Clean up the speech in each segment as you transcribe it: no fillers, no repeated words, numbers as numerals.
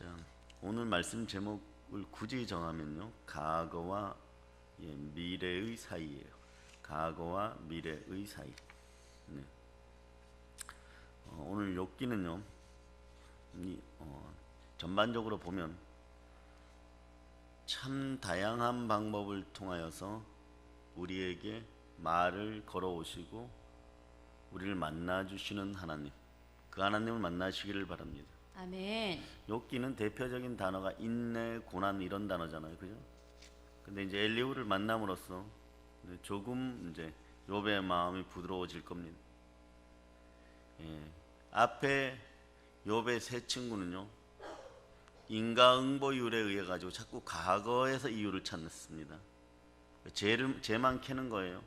자, 오늘 말씀 제목을 굳이 정하면요, 과거와 미래의 사이예요. 과거와 미래의 사이. 네. 오늘 욥기는요, 전반적으로 보면 참 다양한 방법을 통하여서 우리에게 말을 걸어오시고 우리를 만나주시는 하나님, 그 하나님을 만나시기를 바랍니다. 아멘. 욥기는 대표적인 단어가 인내, 고난 이런 단어잖아요, 그죠? 근데 이제 엘리후를 만남으로써 조금 이제 욥의 마음이 부드러워질 겁니다. 앞에 욥의 세 친구는요, 인과응보율에 의해 가지고 자꾸 과거에서 이유를 찾습니다. 죄만 캐는 거예요.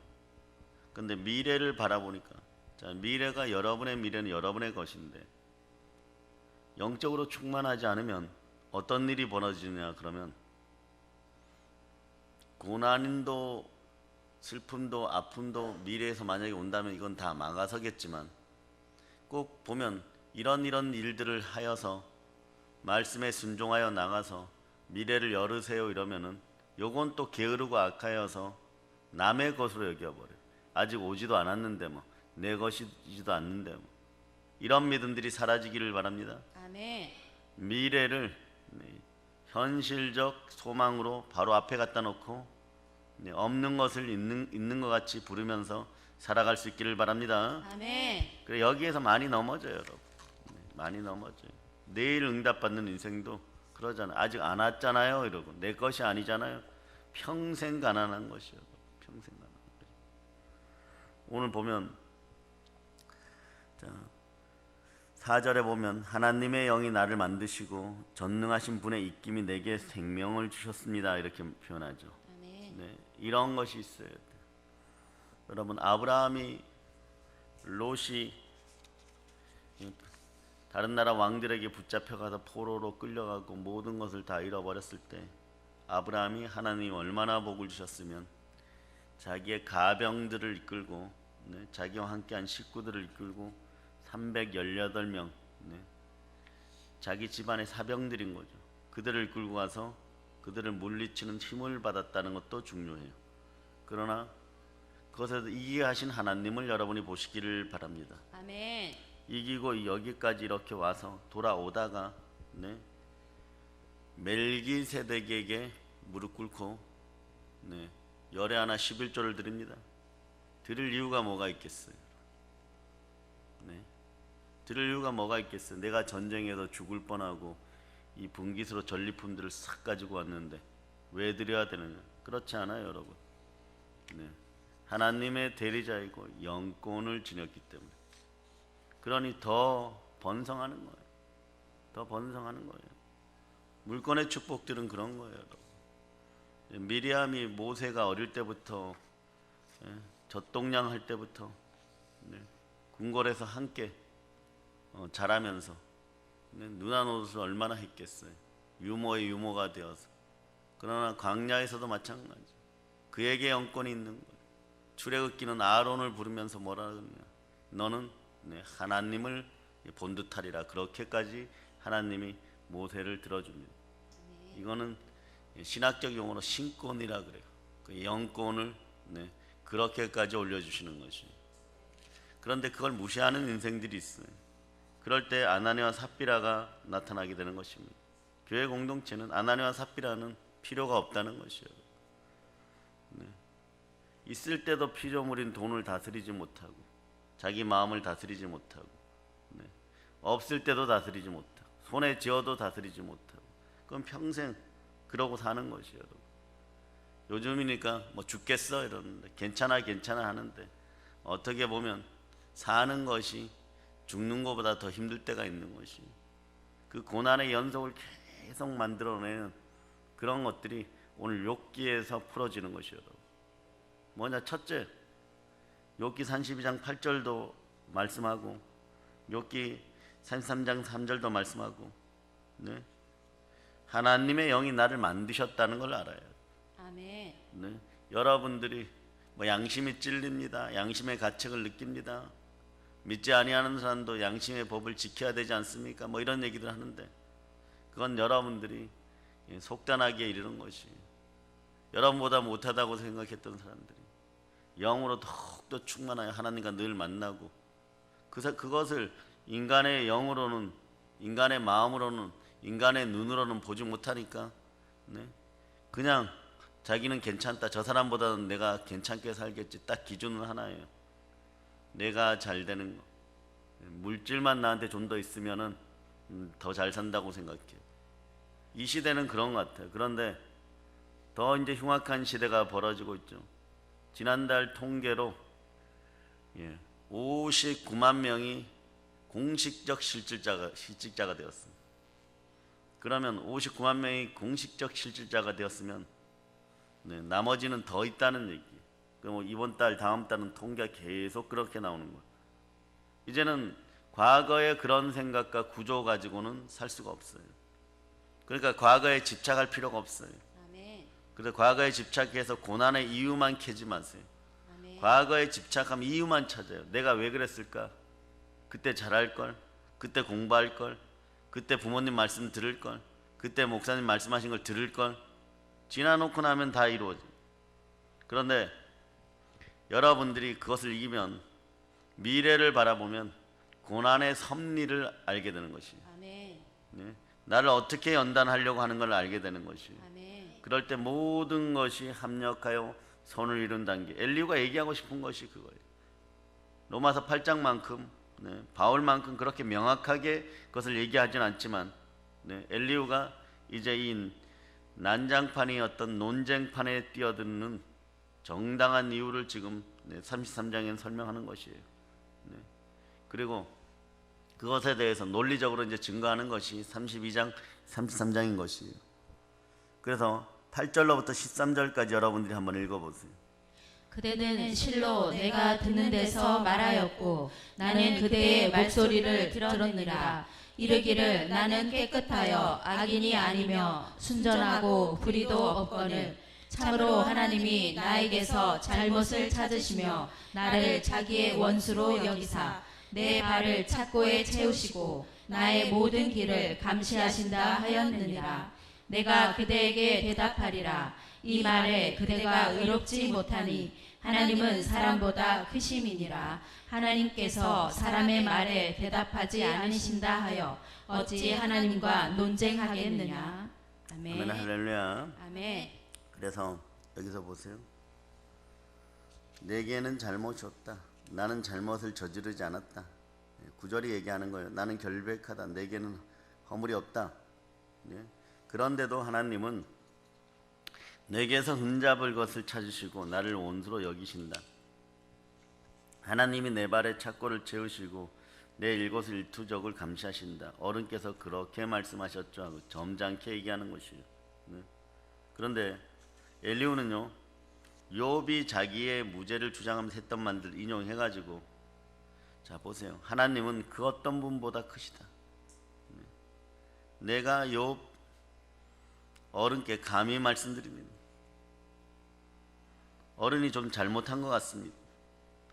근데 미래를 바라보니까, 자, 미래가 여러분의 미래는 여러분의 것인데 영적으로 충만하지 않으면 어떤 일이 벌어지냐 그러면 고난도 슬픔도 아픔도 미래에서 만약에 온다면 이건 다 막아서겠지만, 꼭 보면 이런 일들을 하여서 말씀에 순종하여 나가서 미래를 열으세요 이러면은 요건 또 게으르고 악하여서 남의 것으로 여겨버려요. 아직 오지도 않았는데 뭐 내 것이지도 않는데 뭐, 이런 믿음들이 사라지기를 바랍니다. 아멘. 미래를 현실적 소망으로 바로 앞에 갖다 놓고 없는 것을 있는 것 같이 부르면서 살아갈 수 있기를 바랍니다. 아멘. 그래, 여기에서 많이 넘어져요, 여러분. 많이 넘어져요. 내일 응답받는 인생도 그러잖아요. 아직 안 왔잖아요 이러고, 내 것이 아니잖아요. 평생 가난한 것이요. 평생 가난한 것. 오늘 보면 4절에 보면 하나님의 영이 나를 만드시고 전능하신 분의 입김이 내게 생명을 주셨습니다 이렇게 표현하죠. 아멘. 네, 이런 것이 있어요. 여러분, 아브라함이 롯이 다른 나라 왕들에게 붙잡혀가서 포로로 끌려가고 모든 것을 다 잃어버렸을 때 아브라함이 하나님이 얼마나 복을 주셨으면 자기의 가병들을 이끌고 자기와 함께한 식구들을 이끌고 318명 자기 집안의 사병들인 거죠. 그들을 끌고 가서 그들을 물리치는 힘을 받았다는 것도 중요해요. 그러나 그것에서 이기게 하신 하나님을 여러분이 보시기를 바랍니다. 아멘. 이기고 여기까지 이렇게 와서 돌아오다가 멜기세덱에게 무릎 꿇고 열에 하나 11조를 드립니다. 드릴 이유가 뭐가 있겠어요? 드릴 이유가 뭐가 있겠어요? 내가 전쟁에서 죽을 뻔하고 이 분깃으로 전리품들을 싹 가지고 왔는데 왜 드려야 되느냐? 그렇지 않아요, 여러분. 하나님의 대리자이고 영권을 지녔기 때문에. 그러니 더 번성하는 거예요. 더 번성하는 거예요. 물권의 축복들은 그런 거예요, 여러분. 미리암이 모세가 어릴 때부터 젖동량 할 때부터 궁궐에서 함께 자라면서 누나 노릇을 얼마나 했겠어요. 유모의 유모가 되어서. 그러나 광야에서도 마찬가지. 그에게 영권이 있는 거예요. 출애굽기는 아론을 부르면서 뭐라 그러냐, 너는 하나님을 본 듯하리라. 그렇게까지 하나님이 모세를 들어줍니다. 이거는 신학적 용어로 신권이라 그래요. 그 영권을 그렇게까지 올려주시는 것이. 그런데 그걸 무시하는 인생들이 있어요. 그럴 때 아나니와 삽비라가 나타나게 되는 것입니다. 교회 공동체는 아나니와 삽비라는 필요가 없다는 것이에요. 있을 때도 피조물인 돈을 다스리지 못하고 자기 마음을 다스리지 못하고 없을 때도 다스리지 못하고 손에 쥐어도 다스리지 못하고, 그럼 평생 그러고 사는 것이에요. 요즘이니까 뭐 죽겠어 이러는데 괜찮아 하는데 어떻게 보면 사는 것이 죽는 것보다 더 힘들 때가 있는 것이, 그 고난의 연속을 계속 만들어내는 그런 것들이 오늘 욥기에서 풀어지는 것이에요. 뭐냐? 첫째, 욥기 32장 8절도 말씀하고 욥기 33장 3절도 말씀하고 하나님의 영이 나를 만드셨다는 걸 알아요. 아멘. 여러분들이 뭐 양심이 찔립니다. 양심의 가책을 느낍니다. 믿지 아니하는 사람도 양심의 법을 지켜야 되지 않습니까? 뭐 이런 얘기들 하는데, 그건 여러분들이 속단하기에 이르는 것이에요. 여러분보다 못하다고 생각했던 사람들이 영으로 더욱더 충만하여 하나님과 늘 만나고 그것을 인간의 영으로는, 인간의 마음으로는, 인간의 눈으로는 보지 못하니까 그냥 자기는 괜찮다, 저 사람보다는 내가 괜찮게 살겠지, 딱 기준은 하나예요. 내가 잘 되는 거, 물질만 나한테 좀 더 있으면은 더 잘 산다고 생각해요. 이 시대는 그런 것 같아요. 그런데 더 이제 흉악한 시대가 벌어지고 있죠. 지난달 통계로 59만 명이 공식적 실직자가 되었습니다. 그러면 59만 명이 공식적 실직자가 되었으면 나머지는 더 있다는 얘기. 그럼 이번 달, 다음 달은 통계가 계속 그렇게 나오는 거예요. 이제는 과거의 그런 생각과 구조 가지고는 살 수가 없어요. 그러니까 과거에 집착할 필요가 없어요. 아멘. 그래서 과거에 집착해서 고난의 이유만 캐지 마세요. 아멘. 과거에 집착하면 이유만 찾아요. 내가 왜 그랬을까? 그때 잘할 걸, 그때 공부할 걸, 그때 부모님 말씀 들을 걸, 그때 목사님 말씀하신 걸 들을 걸. 지나놓고 나면 다 이루어져요. 그런데 여러분들이 그것을 이기면, 미래를 바라보면 고난의 섭리를 알게 되는 것이에요. 아멘. 나를 어떻게 연단하려고 하는 걸 알게 되는 것이에요. 아멘. 그럴 때 모든 것이 합력하여 선을 이룬다는 게 엘리후가 얘기하고 싶은 것이 그거예요. 로마서 8장만큼 바울만큼 그렇게 명확하게 그것을 얘기하진 않지만 엘리후가 이제 이 난장판이었던 논쟁판에 뛰어드는 정당한 이유를 지금 33장에는 설명하는 것이에요. 그리고 그것에 대해서 논리적으로 이제 증거하는 것이 32장, 33장인 것이에요. 그래서 8절로부터 13절까지 여러분들이 한번 읽어보세요. 그대는 실로 내가 듣는 데서 말하였고 나는 그대의 목소리를 들었느니라. 이르기를 나는 깨끗하여 악인이 아니며 순전하고 불의도 없거늘 참으로 하나님이 나에게서 잘못을 찾으시며 나를 자기의 원수로 여기사 내 발을 착고에 채우시고 나의 모든 길을 감시하신다 하였느니라. 내가 그대에게 대답하리라. 이 말에 그대가 의롭지 못하니 하나님은 사람보다 크심이니라. 하나님께서 사람의 말에 대답하지 않으신다 하여 어찌 하나님과 논쟁하겠느냐. 아멘. 아멘, 할렐루야. 아멘. 그래서 여기서 보세요. 내게는 잘못이 없다. 나는 잘못을 저지르지 않았다. 구절이 얘기하는 거예요. 나는 결백하다. 내게는 허물이 없다. 그런데도 하나님은 내게서 흠잡을 것을 찾으시고 나를 원수로 여기신다. 하나님이 내 발에 착고를 채우시고 내 일거수일투족을 감시하신다. 어른께서 그렇게 말씀하셨죠 하고 점잖게 얘기하는 것이에요. 그런데 엘리후는요, 욥이 자기의 무죄를 주장하면서 했던 말들 인용해가지고, 자 보세요. 하나님은 그 어떤 분보다 크시다. 내가 욥 어른께 감히 말씀드립니다. 어른이 좀 잘못한 것 같습니다.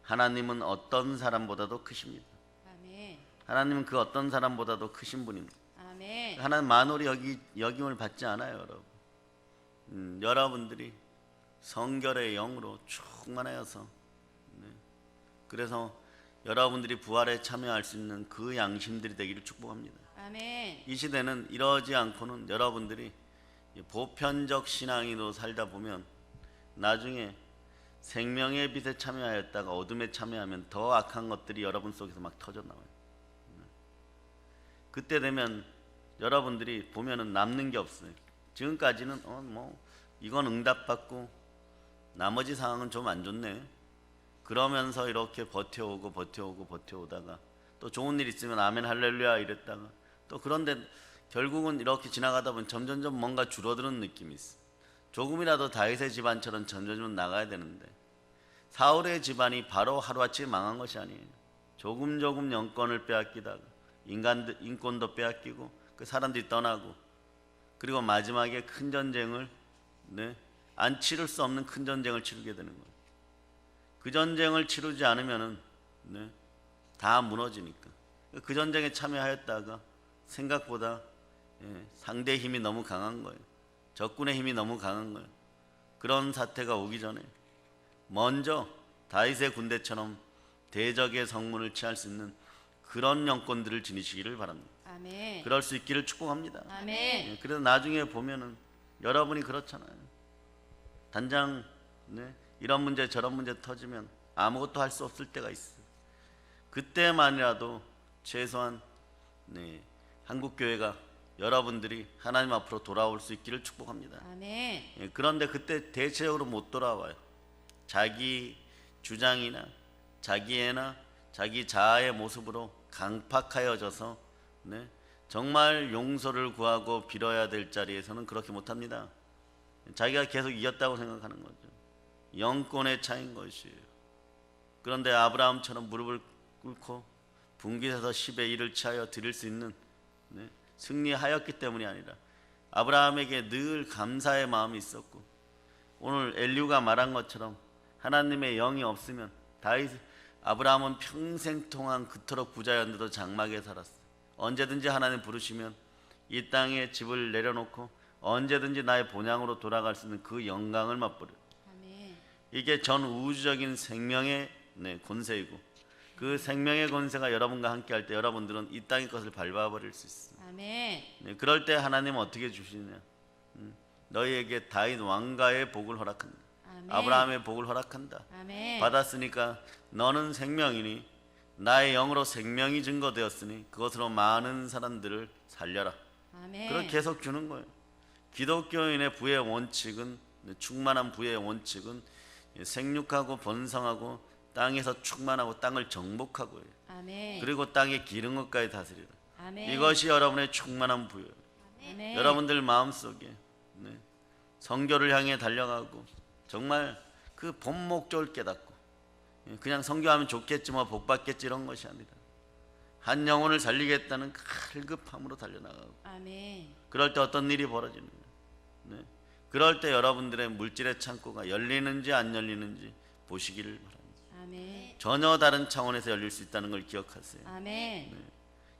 하나님은 어떤 사람보다도 크십니다. 아멘. 하나님은 그 어떤 사람보다도 크신 분입니다. 아멘. 하나님 만홀히 여김을 받지 않아요, 여러분. 여러분들이 성결의 영으로 충만하여서 그래서 여러분들이 부활에 참여할 수 있는 그 양심들이 되기를 축복합니다. 아멘. 이 시대는 이러지 않고는 여러분들이 보편적 신앙인으로 살다 보면 나중에 생명의 빛에 참여하였다가 어둠에 참여하면 더 악한 것들이 여러분 속에서 막 터져 나와요. 그때 되면 여러분들이 보면은 남는 게 없어요. 지금까지는 이건 응답받고 나머지 상황은 좀 안 좋네. 그러면서 이렇게 버텨오다가 또 좋은 일 있으면 아멘 할렐루야 이랬다가 또 그런데 결국은 이렇게 지나가다 보면 점점점 뭔가 줄어드는 느낌이 있어. 조금이라도 다윗의 집안처럼 점점 나가야 되는데 사울의 집안이 바로 하루아침에 망한 것이 아니에요. 조금 영권을 빼앗기다가 인권도 빼앗기고 그 사람들이 떠나고 그리고 마지막에 큰 전쟁을 안 치를 수 없는 큰 전쟁을 치르게 되는 거예요. 그 전쟁을 치르지 않으면은 다 무너지니까 그 전쟁에 참여하였다가 생각보다 상대의 힘이 너무 강한 거예요. 적군의 힘이 너무 강한 거예요. 그런 사태가 오기 전에 먼저 다윗의 군대처럼 대적의 성문을 취할 수 있는 그런 영권들을 지니시기를 바랍니다. 아멘. 그럴 수 있기를 축복합니다. 아멘. 그래서 나중에 보면은 여러분이 그렇잖아요. 단장 이런 문제 저런 문제 터지면 아무것도 할 수 없을 때가 있어요. 그때만이라도 최소한 한국 교회가 여러분들이 하나님 앞으로 돌아올 수 있기를 축복합니다. 아멘. 그런데 그때 대체적으로 못 돌아와요. 자기 주장이나 자기애나 자기 자아의 모습으로 강팍하여져서 정말 용서를 구하고 빌어야 될 자리에서는 그렇게 못합니다. 자기가 계속 이겼다고 생각하는 거죠. 영권의 차이인 것이에요. 그런데 아브라함처럼 무릎을 꿇고 분깃에서 10의 1을 취하여 드릴 수 있는 승리하였기 때문이 아니라 아브라함에게 늘 감사의 마음이 있었고, 오늘 엘리우가 말한 것처럼 하나님의 영이 없으면 아브라함은 평생 동안 그토록 부자였는데도 장막에 살았어. 언제든지 하나님 부르시면 이 땅에 집을 내려놓고 언제든지 나의 본향으로 돌아갈 수 있는 그 영광을 맛보려. 아멘. 이게 전 우주적인 생명의 권세이고, 그 생명의 권세가 여러분과 함께 할 때 여러분들은 이 땅의 것을 밟아버릴 수 있어요. 아멘. 그럴 때 하나님은 어떻게 주시느냐? 너희에게 다윗 왕가의 복을 허락한다. 아멘. 아브라함의 복을 허락한다. 아멘. 받았으니까 너는 생명이니 나의 영으로 생명이 증거되었으니 그것으로 많은 사람들을 살려라. 아멘. 그걸 계속 주는 거예요. 기독교인의 부의 원칙은, 충만한 부의 원칙은 생육하고 번성하고 땅에서 충만하고 땅을 정복하고요. 아멘. 그리고 땅의 기름 것까지 다스리라. 아멘. 이것이 여러분의 충만한 부예요. 아멘. 여러분들 마음속에 성교를 향해 달려가고 정말 그 본 목적을 깨닫고 그냥 성교하면 좋겠지 뭐 복 받겠지 이런 것이 아니라 한 영혼을 살리겠다는 갈급함으로 달려나가고, 아멘. 그럴 때 어떤 일이 벌어지느냐? 그럴 때 여러분들의 물질의 창고가 열리는지 안 열리는지 보시기를 바랍니다. 아멘. 전혀 다른 차원에서 열릴 수 있다는 걸 기억하세요. 아멘.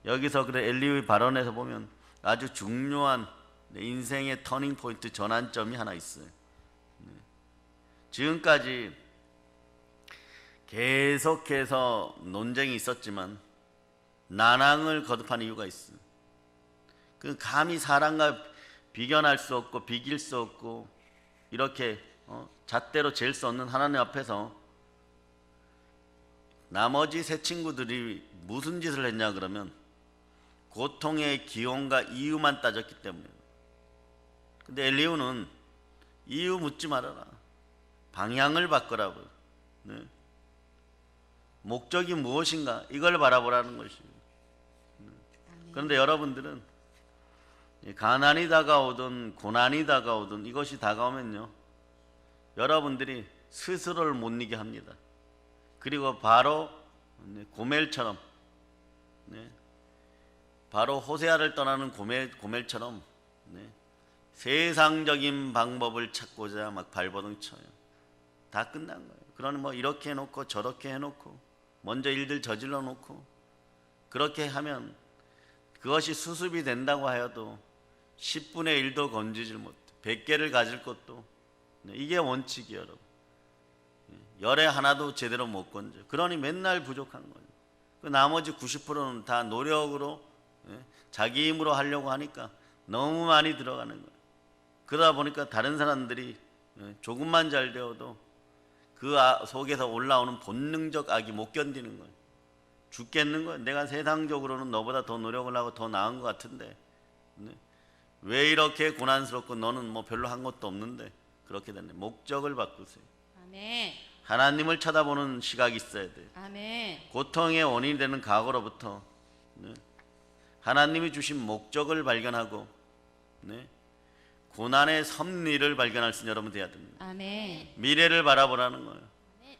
여기서 그래 엘리의 발언에서 보면 아주 중요한 인생의 터닝 포인트, 전환점이 하나 있어요. 지금까지 계속해서 논쟁이 있었지만 난항을 거듭한 이유가 있어요. 그 감히 사람과 비견할 수 없고 비길 수 없고 이렇게 잣대로 잴 수 없는 하나님 앞에서 나머지 세 친구들이 무슨 짓을 했냐 그러면 고통의 기원과 이유만 따졌기 때문이에요. 근데 엘리후는 이유 묻지 말아라. 방향을 바꾸라고. 목적이 무엇인가 이걸 바라보라는 것이에요. 그런데 여러분들은 가난이 다가오든 고난이 다가오든 이것이 다가오면요, 여러분들이 스스로를 못 이기게 합니다. 그리고 바로 고멜처럼, 바로 호세아를 떠나는 고멜처럼 세상적인 방법을 찾고자 막 발버둥 쳐요. 다 끝난 거예요. 그러니 뭐 이렇게 해놓고 저렇게 해놓고 먼저 일들 저질러 놓고 그렇게 하면 그것이 수습이 된다고 하여도 10분의 1도 건지질 못해. 100개를 가질 것도, 이게 원칙이에요, 여러분. 열에 하나도 제대로 못 건져. 그러니 맨날 부족한 거예요. 그 나머지 90%는 다 노력으로 자기 힘으로 하려고 하니까 너무 많이 들어가는 거예요. 그러다 보니까 다른 사람들이 조금만 잘 되어도 그 속에서 올라오는 본능적 악이 못 견디는 거예요. 죽겠는 거예요. 내가 세상적으로는 너보다 더 노력을 하고 더 나은 것 같은데 왜 이렇게 고난스럽고 너는 뭐 별로 한 것도 없는데 그렇게 됐네. 목적을 바꾸세요. 아멘. 하나님을 쳐다보는 시각이 있어야 돼요. 아멘. 고통의 원인이 되는 과거로부터 하나님이 주신 목적을 발견하고 고난의 섭리를 발견할 수 있는 여러분 돼야 됩니다. 아멘. 미래를 바라보라는 거예요.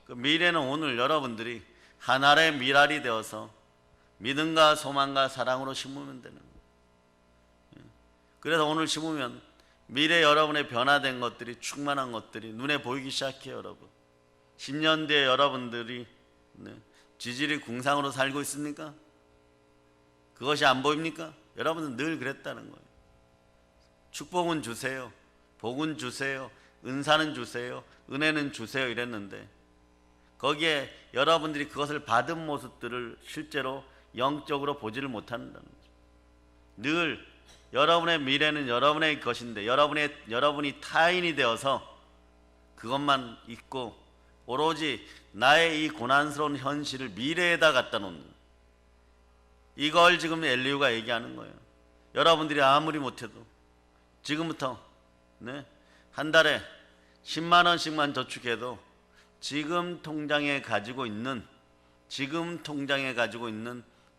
그 미래는 오늘 여러분들이 하나의 미랄이 되어서 믿음과 소망과 사랑으로 심으면 되는 거예요. 그래서 오늘 심으면 미래 여러분의 변화된 것들이, 충만한 것들이 눈에 보이기 시작해요. 여러분 10년 뒤에 여러분들이 지질이 궁상으로 살고 있습니까? 그것이 안 보입니까? 여러분은 늘 그랬다는 거예요. 축복은 주세요. 복은 주세요. 은사는 주세요. 은혜는 주세요. 이랬는데 거기에 여러분들이 그것을 받은 모습들을 실제로 영적으로 보지를 못한다는 거죠. 늘 여러분의 미래는 여러분의 것인데 여러분이 타인이 되어서 그것만 있고 오로지 나의 이 고난스러운 현실을 미래에다 갖다 놓는 거예요. 이걸 지금 엘리후가 얘기하는 거예요. 여러분들이 아무리 못해도 지금부터 한 달에 10만 원씩만 저축해도 지금 통장에 가지고 있는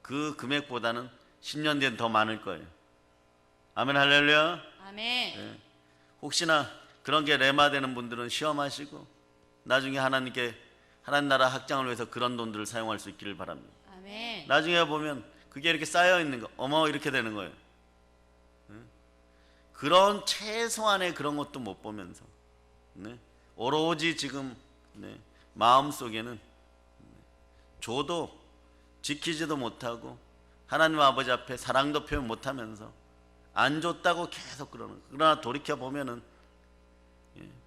그 금액보다는 10년 뒤엔 더 많을 거예요. 아멘 할렐루야. 아멘. 혹시나 그런 게 레마되는 분들은 시험하시고 나중에 하나님 나라 확장을 위해서 그런 돈들을 사용할 수 있기를 바랍니다. 아멘. 나중에 보면 그게 이렇게 쌓여 있는 거, 어머 이렇게 되는 거예요. 그런 최소한의 그런 것도 못 보면서 오로지 지금 마음 속에는 줘도 지키지도 못하고 하나님 아버지 앞에 사랑도 표현 못하면서 안 줬다고 계속 그러는 거예요. 그러나 돌이켜 보면은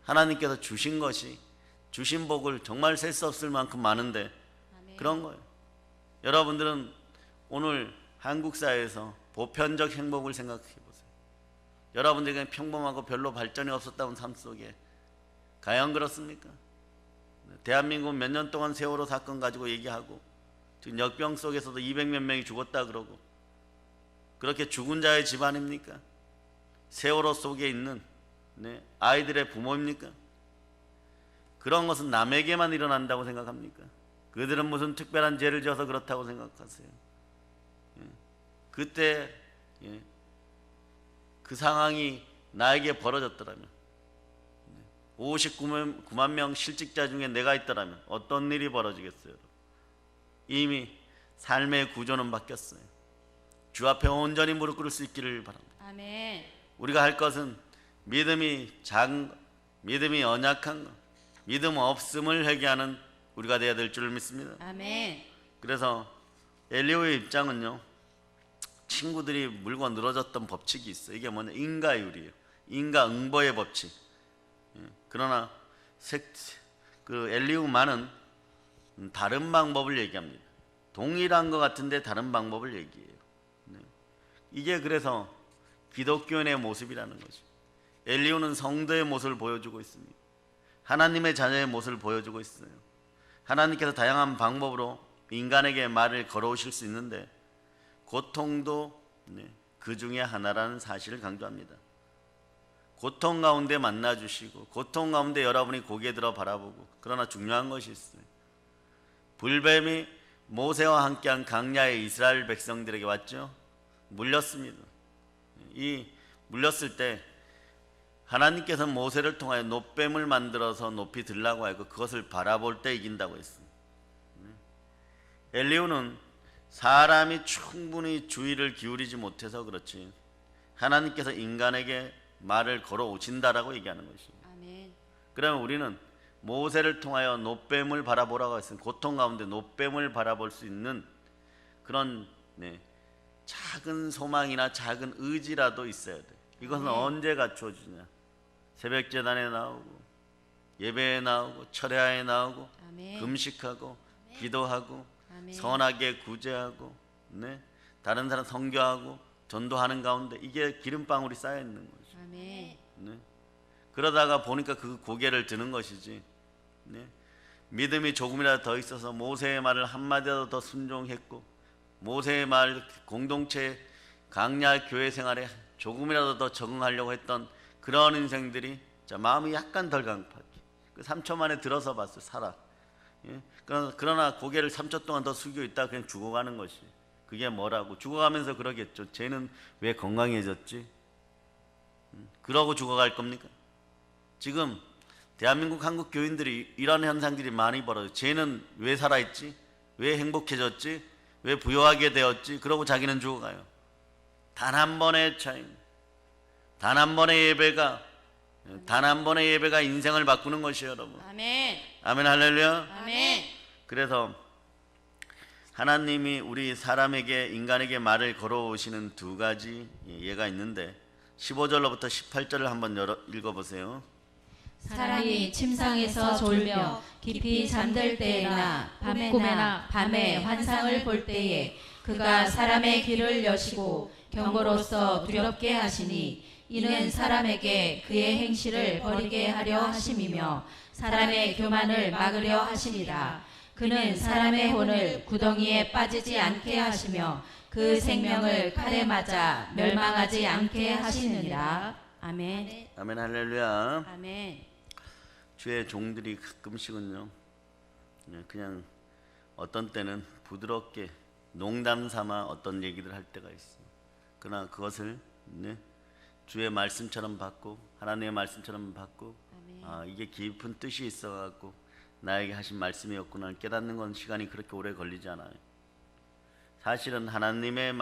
하나님께서 주신 것이 주신 복을 정말 셀 수 없을 만큼 많은데 아멘. 그런 거예요. 여러분들은 오늘 한국 사회에서 보편적 행복을 생각해 보세요. 여러분들에게 평범하고 별로 발전이 없었다는 삶 속에 과연 그렇습니까? 대한민국은 몇 년 동안 세월호 사건 가지고 얘기하고 지금 역병 속에서도 200몇 명이 죽었다 그러고 그렇게 죽은 자의 집안입니까? 세월호 속에 있는 아이들의 부모입니까? 그런 것은 남에게만 일어난다고 생각합니까? 그들은 무슨 특별한 죄를 지어서 그렇다고 생각하세요? 그때 그 상황이 나에게 벌어졌더라면 59만 명 실직자 중에 내가 있더라면 어떤 일이 벌어지겠어요? 이미 삶의 구조는 바뀌었어요. 주 앞에 온전히 무릎 꿇을 수 있기를 바랍니다. 아멘. 우리가 할 것은 믿음이 작은 것, 믿음이 연약한 것, 믿음 없음을 회개하는 우리가 되어야 될 줄 믿습니다. 아멘. 그래서 엘리후의 입장은요, 친구들이 물고 늘어졌던 법칙이 있어요. 이게 뭐냐? 인과율이에요. 인과응보의 법칙. 그러나 그 엘리후만은 다른 방법을 얘기합니다. 동일한 것 같은데 다른 방법을 얘기해요. 이게 그래서 기독교인의 모습이라는 거죠. 엘리후는 성도의 모습을 보여주고 있습니다. 하나님의 자녀의 모습을 보여주고 있어요. 하나님께서 다양한 방법으로 인간에게 말을 걸어오실 수 있는데 고통도 그 중에 하나라는 사실을 강조합니다. 고통 가운데 만나주시고 고통 가운데 여러분이 고개 들어 바라보고, 그러나 중요한 것이 있어요. 불뱀이 모세와 함께한 강야의 이스라엘 백성들에게 왔죠. 물렸습니다. 이 물렸을 때 하나님께서 모세를 통하여 놋뱀을 만들어서 높이 들라고 하고 그것을 바라볼 때 이긴다고 했습니다. 엘리후는 사람이 충분히 주의를 기울이지 못해서 그렇지 하나님께서 인간에게 말을 걸어 오신다라고 얘기하는 것입니다. 아멘. 그러면 우리는 모세를 통하여 놋뱀을 바라보라고 했으니 고통 가운데 놋뱀을 바라볼 수 있는 그런 작은 소망이나 작은 의지라도 있어야 돼. 이것은 언제 갖추어지냐? 새벽 제단에 나오고 예배에 나오고 철야에 나오고 아멘. 금식하고 기도하고 아멘. 선하게 구제하고 다른 사람 선교하고 전도하는 가운데 이게 기름방울이 쌓여 있는 거죠. 아멘. 그러다가 보니까 그 고개를 드는 것이지. 믿음이 조금이라도 더 있어서 모세의 말을 한마디라도 더 순종했고 모세의 말 공동체 강야 교회 생활에 조금이라도 더 적응하려고 했던 그런 인생들이 마음이 약간 덜 강팍해. 그 3초 만에 들어서 봤어요. 살아. 그러나 고개를 3초 동안 더 숙이고 있다가 그냥 죽어가는 것이. 그게 뭐라고? 죽어가면서 그러겠죠. 쟤는 왜 건강해졌지? 그러고 죽어갈 겁니까? 지금 대한민국 한국 교인들이 이런 현상들이 많이 벌어져요. 쟤는 왜 살아있지? 왜 행복해졌지? 왜 부유하게 되었지? 그러고 자기는 죽어가요. 단 한 번의 차이입니다. 단 한 번의 예배가 인생을 바꾸는 것이에요, 여러분. 아멘. 아멘 할렐루야. 아멘. 그래서 하나님이 우리 사람에게 인간에게 말을 걸어오시는 두 가지 예가 있는데 15절로부터 18절을 한번 읽어보세요. 사람이 침상에서 졸며 깊이 잠들 때에나 꿈에나 밤에 환상을 볼 때에 그가 사람의 귀를 여시고 경고로서 두렵게 하시니 이는 사람에게 그의 행실을 버리게 하려 하심이며 사람의 교만을 막으려 하심이라. 그는 사람의 혼을 구덩이에 빠지지 않게 하시며 그 생명을 칼에 맞아 멸망하지 않게 하시느니라. 아멘. 아멘 할렐루야. 아멘. 주의 종들이 가끔씩은요 그냥 어떤 때는 부드럽게 농담 삼아 어떤 얘기를 할 때가 있어요. 그러나 그것을 주의 말씀처럼 받고 하나님의 말씀처럼 받고 아멘. 이게 깊은 뜻이 있어갖고 나에게 하신 말씀이었구나 깨닫는 건 시간이 그렇게 오래 걸리지 않아요. 사실은 하나님의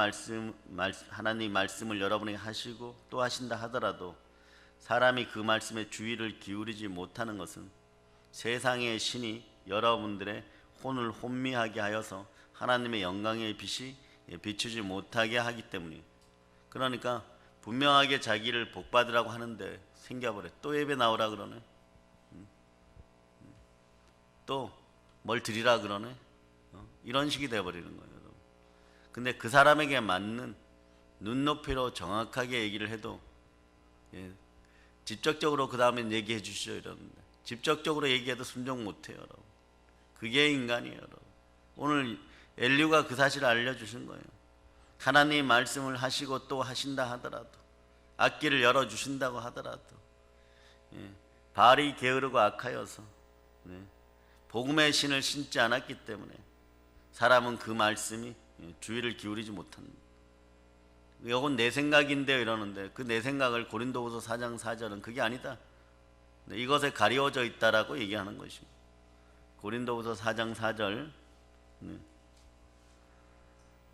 하나님 말씀을 여러분에게 하시고 또 하신다 하더라도 사람이 그 말씀에 주의를 기울이지 못하는 것은 세상의 신이 여러분들의 혼을 혼미하게 하여서 하나님의 영광의 빛이 비추지 못하게 하기 때문이에요. 그러니까 분명하게 자기를 복받으라고 하는데 생겨버려. 또 예배 나오라 그러네. 또 뭘 드리라 그러네. 이런 식이 돼버리는 거예요, 여러분. 근데 그 사람에게 맞는 눈높이로 정확하게 얘기를 해도 직접적으로 그 다음엔 얘기해 주시죠 이러는데 직접적으로 얘기해도 순종 못해요, 여러분. 그게 인간이에요, 여러분. 오늘 엘리후가 그 사실을 알려주신 거예요. 하나님 말씀을 하시고 또 하신다 하더라도 앞길을 열어주신다고 하더라도 바알이 게으르고 악하여서 복음의 신을 신지 않았기 때문에 사람은 그 말씀이 주의를 기울이지 못합니다. 이건 내 생각인데요 이러는데 그 내 생각을 고린도후서 4장 4절은 그게 아니다. 이것에 가리워져 있다라고 얘기하는 것입니다. 고린도후서 4장 4절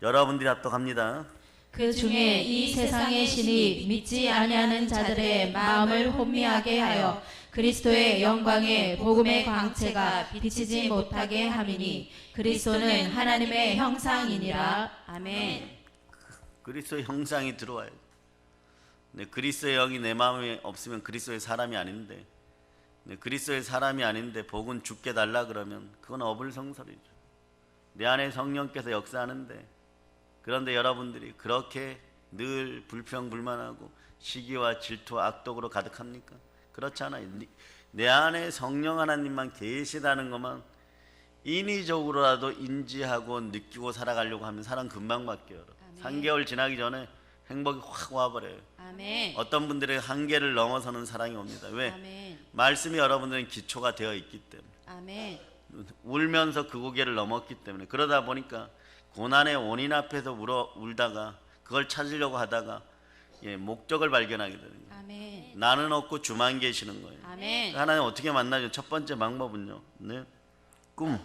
여러분들이 합독합니다. 그 중에 이 세상의 신이 믿지 아니하는 자들의 마음을 혼미하게 하여 그리스도의 영광의 복음의 광채가 비치지 못하게 함이니 그리스도는 하나님의 형상이니라. 아멘. 그리스도의 형상이 들어와요. 그리스도의 영이 내 마음에 없으면 그리스도의 사람이 아닌데 그리스도의 사람이 아닌데 복은 죽게 달라 그러면 그건 어불성설이죠. 내 안에 성령께서 역사하는데 그런데 여러분들이 그렇게 늘 불평불만하고 시기와 질투와 악독으로 가득합니까? 그렇지 않아요. 내 안에 성령 하나님만 계시다는 것만 인위적으로라도 인지하고 느끼고 살아가려고 하면 사람 금방 바뀌어요. 3개월 지나기 전에 행복이 확 와버려요. 아멘. 어떤 분들의 한계를 넘어서는 사랑이 옵니다. 왜? 아멘. 말씀이 여러분들은 기초가 되어 있기 때문에 아멘. 울면서 그 고개를 넘었기 때문에 그러다 보니까 고난의 원인 앞에서 울다가 그걸 찾으려고 하다가 목적을 발견하게 되는 거예요. 아멘. 나는 없고 주만 계시는 거예요. 아멘. 하나님 어떻게 만나죠? 첫 번째 방법은요. 꿈.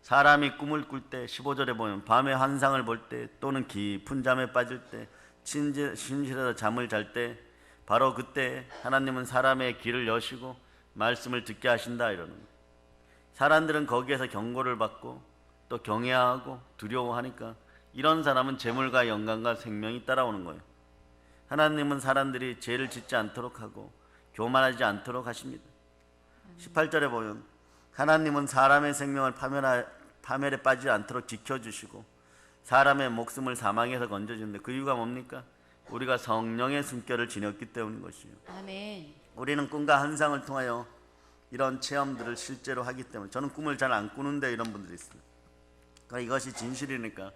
사람이 꿈을 꿀 때 15절에 보면 밤에 환상을 볼 때 또는 깊은 잠에 빠질 때 침실에서 잠을 잘 때 바로 그때 하나님은 사람의 귀를 여시고 말씀을 듣게 하신다 이러는 거예요. 사람들은 거기에서 경고를 받고 또 경외하고 두려워하니까 이런 사람은 재물과 영광과 생명이 따라오는 거예요. 하나님은 사람들이 죄를 짓지 않도록 하고 교만하지 않도록 하십니다. 18절에 보면 하나님은 사람의 생명을 파멸에 빠지지 않도록 지켜주시고 사람의 목숨을 사망에서 건져주는데 그 이유가 뭡니까? 우리가 성령의 숨결을 지녔기 때문인 것이에요. 아멘. 우리는 꿈과 환상을 통하여 이런 체험들을 실제로 하기 때문에 저는 꿈을 잘 안 꾸는데 이런 분들이 있어요. 그러니까 이것이 진실이니까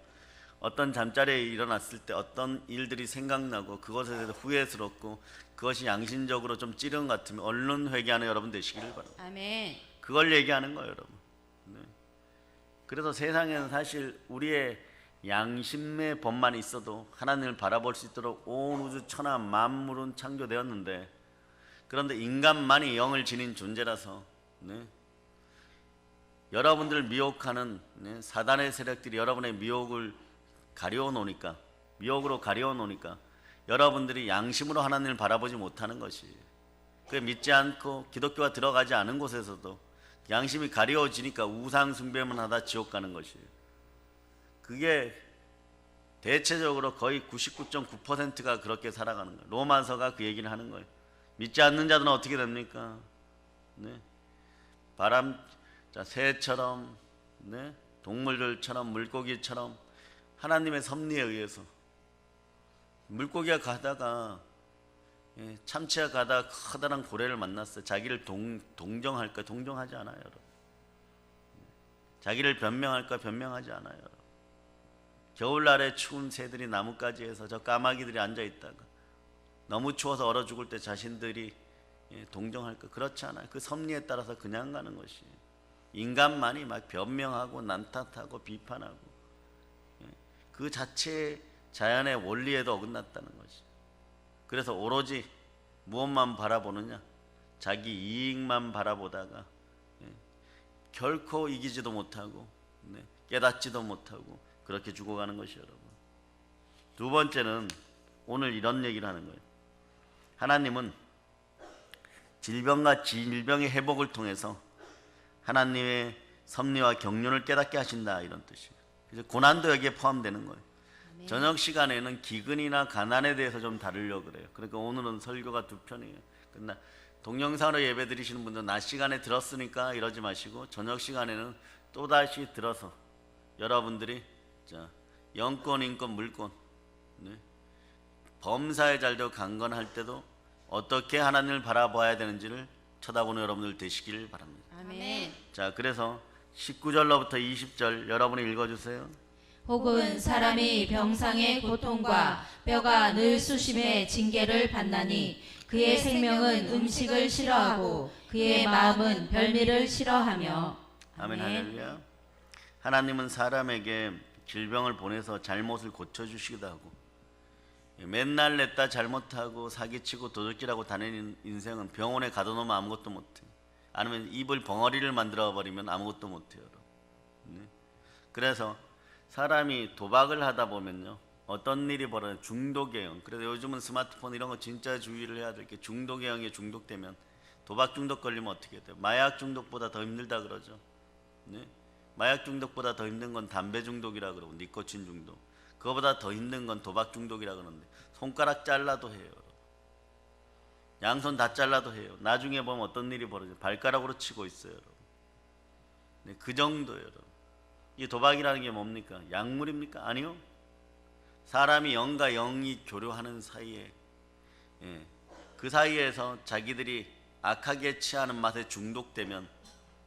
어떤 잠자리에 일어났을 때 어떤 일들이 생각나고 그것에 대해서 후회스럽고 그것이 양심적으로 좀 찌른 것 같으면 얼른 회개하는 여러분 되시기를 바랍니다. 아멘. 그걸 얘기하는 거예요, 여러분. 그래서 세상에는 사실 우리의 양심의 법만 있어도 하나님을 바라볼 수 있도록 온 우주 천하 만물은 창조되었는데 그런데 인간만이 영을 지닌 존재라서 여러분들을 미혹하는 사단의 세력들이 여러분의 미혹을 미혹으로 가려워 놓으니까 여러분들이 양심으로 하나님을 바라보지 못하는 것이 그 믿지 않고 기독교가 들어가지 않은 곳에서도 양심이 가려워지니까 우상 숭배만 하다 지옥 가는 것이에요. 그게 대체적으로 거의 99.9%가 그렇게 살아가는 거예요. 로마서가 그 얘기를 하는 거예요. 믿지 않는 자들은 어떻게 됩니까? 네. 바람, 자, 새처럼, 네. 동물들처럼, 물고기처럼 하나님의 섭리에 의해서 물고기가 가다가 참치가 가다가 커다란 고래를 만났어요. 자기를 동정할까? 동정하지 않아요, 여러분. 자기를 변명할까? 변명하지 않아요, 여러분. 겨울날에 추운 새들이 나뭇가지에서 저 까마귀들이 앉아있다가 너무 추워서 얼어 죽을 때 자신들이 동정할까? 그렇지 않아요. 그 섭리에 따라서 그냥 가는 것이에요. 인간만이 막 변명하고 난탓하고 비판하고 그 자체의 자연의 원리에도 어긋났다는 것이. 그래서 오로지 무엇만 바라보느냐? 자기 이익만 바라보다가 결코 이기지도 못하고 깨닫지도 못하고 그렇게 죽어가는 것이 여러분. 두 번째는 오늘 이런 얘기를 하는 거예요. 하나님은 질병과 질병의 회복을 통해서 하나님의 섭리와 경륜을 깨닫게 하신다, 이런 뜻이에요. 그래서 고난도 여기에 포함되는 거예요. 아멘. 저녁 시간에는 기근이나 가난에 대해서 좀 다루려고 그래요. 그러니까 오늘은 설교가 두 편이에요. 그러나 동영상으로 예배 드리시는 분들은 낮 시간에 들었으니까 이러지 마시고 저녁 시간에는 또다시 들어서 여러분들이 영권, 인권, 물권, 범사에 잘되고 강건할 때도 어떻게 하나님을 바라봐야 되는지를 쳐다보는 여러분들 되시길 바랍니다. 아멘. 자, 그래서 19절로부터 20절 여러분이 읽어주세요. 혹은 사람이 병상의 고통과 뼈가 늘 수심의 징계를 받나니 그의 생명은 음식을 싫어하고 그의 마음은 별미를 싫어하며. 아멘. 아멘. 할렐루야. 하나님은 사람에게 질병을 보내서 잘못을 고쳐주시기도 하고 맨날 냈다 잘못하고 사기치고 도둑질하고 다니는 인생은 병원에 가둬놓으면 아무것도 못해. 아니면 입을 벙어리를 만들어버리면 아무것도 못해요. 그래서 사람이 도박을 하다 보면요 어떤 일이 벌어요? 중독의 영. 그래서 요즘은 스마트폰 이런 거 진짜 주의를 해야 될 게 중독의 영에 중독되면 도박 중독 걸리면 어떻게 돼요? 마약 중독보다 더 힘들다 그러죠. 마약 중독보다 더 힘든 건 담배 중독이라 그러고 니코틴 중독. 그거보다 더 힘든 건 도박 중독이라 그러는데 손가락 잘라도 해요. 양손 다 잘라도 해요. 나중에 보면 어떤 일이 벌어져요? 발가락으로 치고 있어요, 여러분. 그 정도예요, 여러분. 이 도박이라는 게 뭡니까? 약물입니까? 아니요. 사람이 영과 영이 교류하는 사이에 그 사이에서 자기들이 악하게 취하는 맛에 중독되면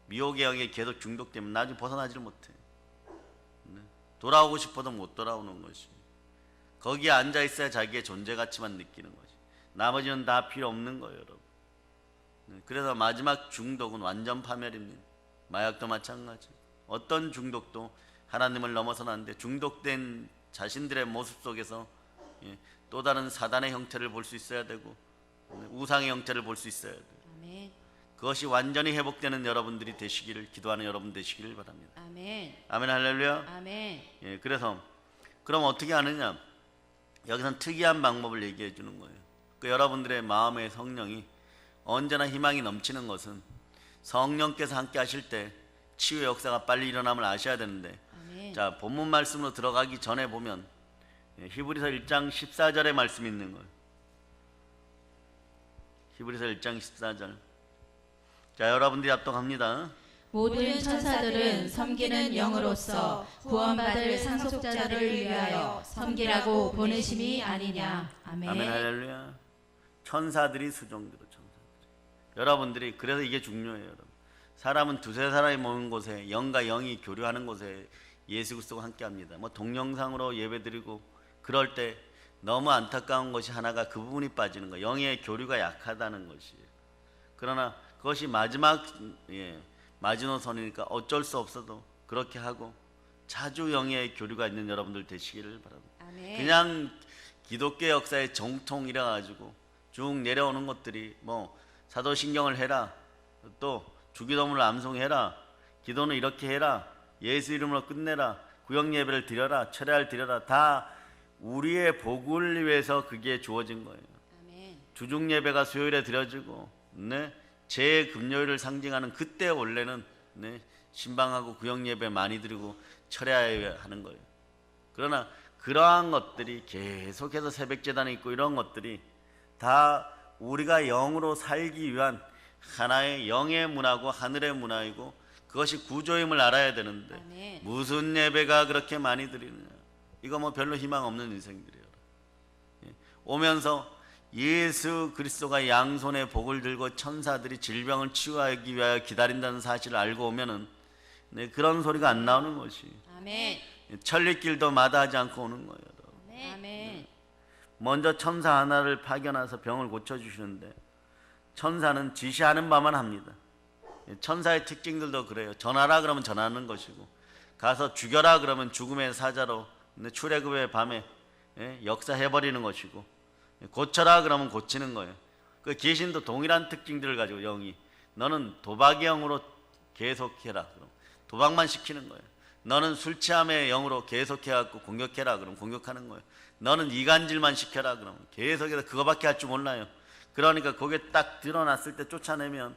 미혹의 영에 계속 중독되면 나중에 벗어나지를 못해. 돌아오고 싶어도 못 돌아오는 것이. 거기에 앉아 있어야 자기의 존재 가치만 느끼는 것이. 나머지는 다 필요 없는 거예요, 여러분. 그래서 마지막 중독은 완전 파멸입니다. 마약도 마찬가지. 어떤 중독도 하나님을 넘어서는 안 돼. 중독된 자신들의 모습 속에서 또 다른 사단의 형태를 볼 수 있어야 되고 우상의 형태를 볼 수 있어야 돼요. 아멘. 그것이 완전히 회복되는 여러분들이 되시기를, 기도하는 여러분 되시기를 바랍니다. 아멘. 아멘. 할렐루야. 아멘. 그래서 그럼 어떻게 하느냐? 여기선 특이한 방법을 얘기해 주는 거예요. 그 여러분들의 마음의 성령이 언제나 희망이 넘치는 것은 성령께서 함께 하실 때 치유의 역사가 빨리 일어남을 아셔야 되는데, 아멘. 자, 본문 말씀으로 들어가기 전에 보면 히브리서 1장 14절의 말씀이 있는 거예요. 히브리서 1장 14절. 자, 여러분들이 합독합니다. 모든 천사들은 섬기는 영으로서 구원받을 상속자들을 위하여 섬기라고 보내심이 아니냐. 아멘. 아멘. 할렐루야. 천사들이 수종들어, 천사들이. 여러분들이, 그래서 이게 중요해요, 여러분. 사람은 두세 사람이 모인 곳에, 영과 영이 교류하는 곳에 예수 그리스도가 함께합니다. 뭐 동영상으로 예배드리고 그럴 때 너무 안타까운 것이 하나가 그 부분이 빠지는 거예요. 영의 교류가 약하다는 것이에요. 그러나 그것이 마지막 마지노선이니까 어쩔 수 없어도 그렇게 하고 자주 영의 교류가 있는 여러분들 되시기를 바랍니다. 아멘. 그냥 기독교 역사의 정통이라 가지고 쭉 내려오는 것들이 뭐 사도신경을 해라, 또 주기도문을 암송해라, 기도는 이렇게 해라, 예수 이름으로 끝내라, 구역예배를 드려라, 철야를 드려라, 다 우리의 복을 위해서 그게 주어진 거예요. 아멘. 주중예배가 수요일에 드려지고 제 금요일을 상징하는 그때 원래는 신방하고 구역예배 많이 드리고 철야하는 거예요. 그러나 그러한 것들이 계속해서 새벽제단이 있고 이런 것들이 다 우리가 영으로 살기 위한 하나의 영의 문화고 하늘의 문화이고 그것이 구조임을 알아야 되는데 아멘. 무슨 예배가 그렇게 많이 드리느냐. 이거 뭐 별로 희망 없는 인생들이에요. 오면서 예수 그리스도가 양손에 복을 들고 천사들이 질병을 치유하기 위하여 기다린다는 사실을 알고 오면은 그런 소리가 안 나오는 것이 아멘. 천리길도 마다하지 않고 오는 거예요. 아멘. 먼저 천사 하나를 파견해서 병을 고쳐주시는데 천사는 지시하는 바만 합니다. 천사의 특징들도 그래요. 전하라 그러면 전하는 것이고 가서 죽여라 그러면 죽음의 사자로 출애굽의 밤에 역사해버리는 것이고 고쳐라 그러면 고치는 거예요. 그 귀신도 동일한 특징들을 가지고 영이 너는 도박의 영으로 계속해라 그럼 도박만 시키는 거예요. 너는 술 취함의 영으로 계속해갖고 공격해라 그럼 공격하는 거예요. 너는 이간질만 시켜라 그러면 계속해서 그거밖에 할 줄 몰라요. 그러니까 그게 딱 드러났을 때 쫓아내면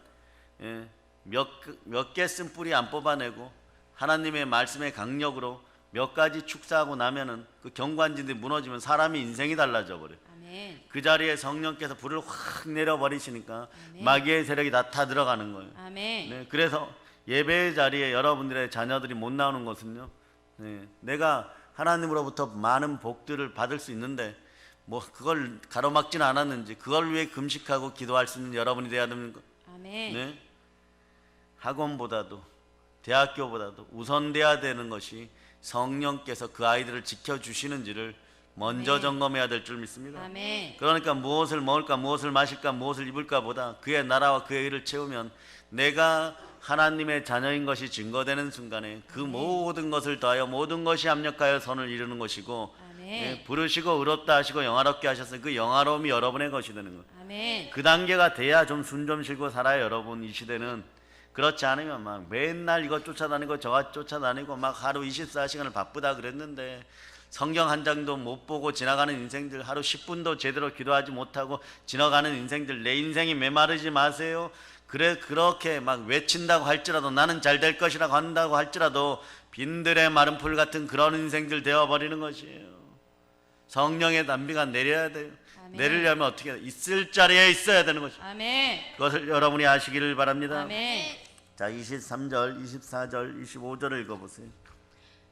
몇 개 쓴 뿌리 안 뽑아내고 하나님의 말씀의 강력으로 몇 가지 축사하고 나면은 그 경관진들이 무너지면 사람이 인생이 달라져 버려요. 아멘. 그 자리에 성령께서 불을 확 내려버리시니까 아멘. 마귀의 세력이 다 들어가는 거예요. 아멘. 네, 그래서 예배의 자리에 여러분들의 자녀들이 못 나오는 것은요, 내가 하나님으로부터 많은 복들을 받을 수 있는데 뭐 그걸 가로막지는 않았는지 그걸 위해 금식하고 기도할 수 있는 여러분이 되어야 되는 거. 아멘. 네? 학원보다도 대학교보다도 우선돼야 되는 것이 성령께서 그 아이들을 지켜주시는지를 먼저 아멘. 점검해야 될 줄 믿습니다. 아멘. 그러니까 무엇을 먹을까 무엇을 마실까 무엇을 입을까 보다 그의 나라와 그의 의를 채우면 내가 하나님의 자녀인 것이 증거되는 순간에 그 모든 것을 더하여 모든 것이 합력하여 선을 이루는 것이고 아멘. 부르시고 의롭다 하시고 영화롭게 하셨어요. 그 영화로움이 여러분의 것이 되는 거예요. 아멘. 그 단계가 돼야 좀 숨 좀 쉬고 살아요. 여러분 이 시대는. 그렇지 않으면 막 맨날 이거 쫓아다니고 저거 쫓아다니고 막 하루 24시간을 바쁘다 그랬는데 성경 한 장도 못 보고 지나가는 인생들, 하루 10분도 제대로 기도하지 못하고 지나가는 인생들, 내 인생이 메마르지 마세요. 그렇게 막 외친다고 할지라도 나는 잘 될 것이라고 한다고 할지라도 빈들의 마른 풀 같은 그런 인생들 되어버리는 것이에요. 성령의 단비가 내려야 돼요. 아멘. 내리려면 어떻게 해야 돼요? 있을 자리에 있어야 되는 것이에요. 아멘. 그것을 여러분이 아시기를 바랍니다. 아멘. 자, 23절, 24절, 25절을 읽어보세요.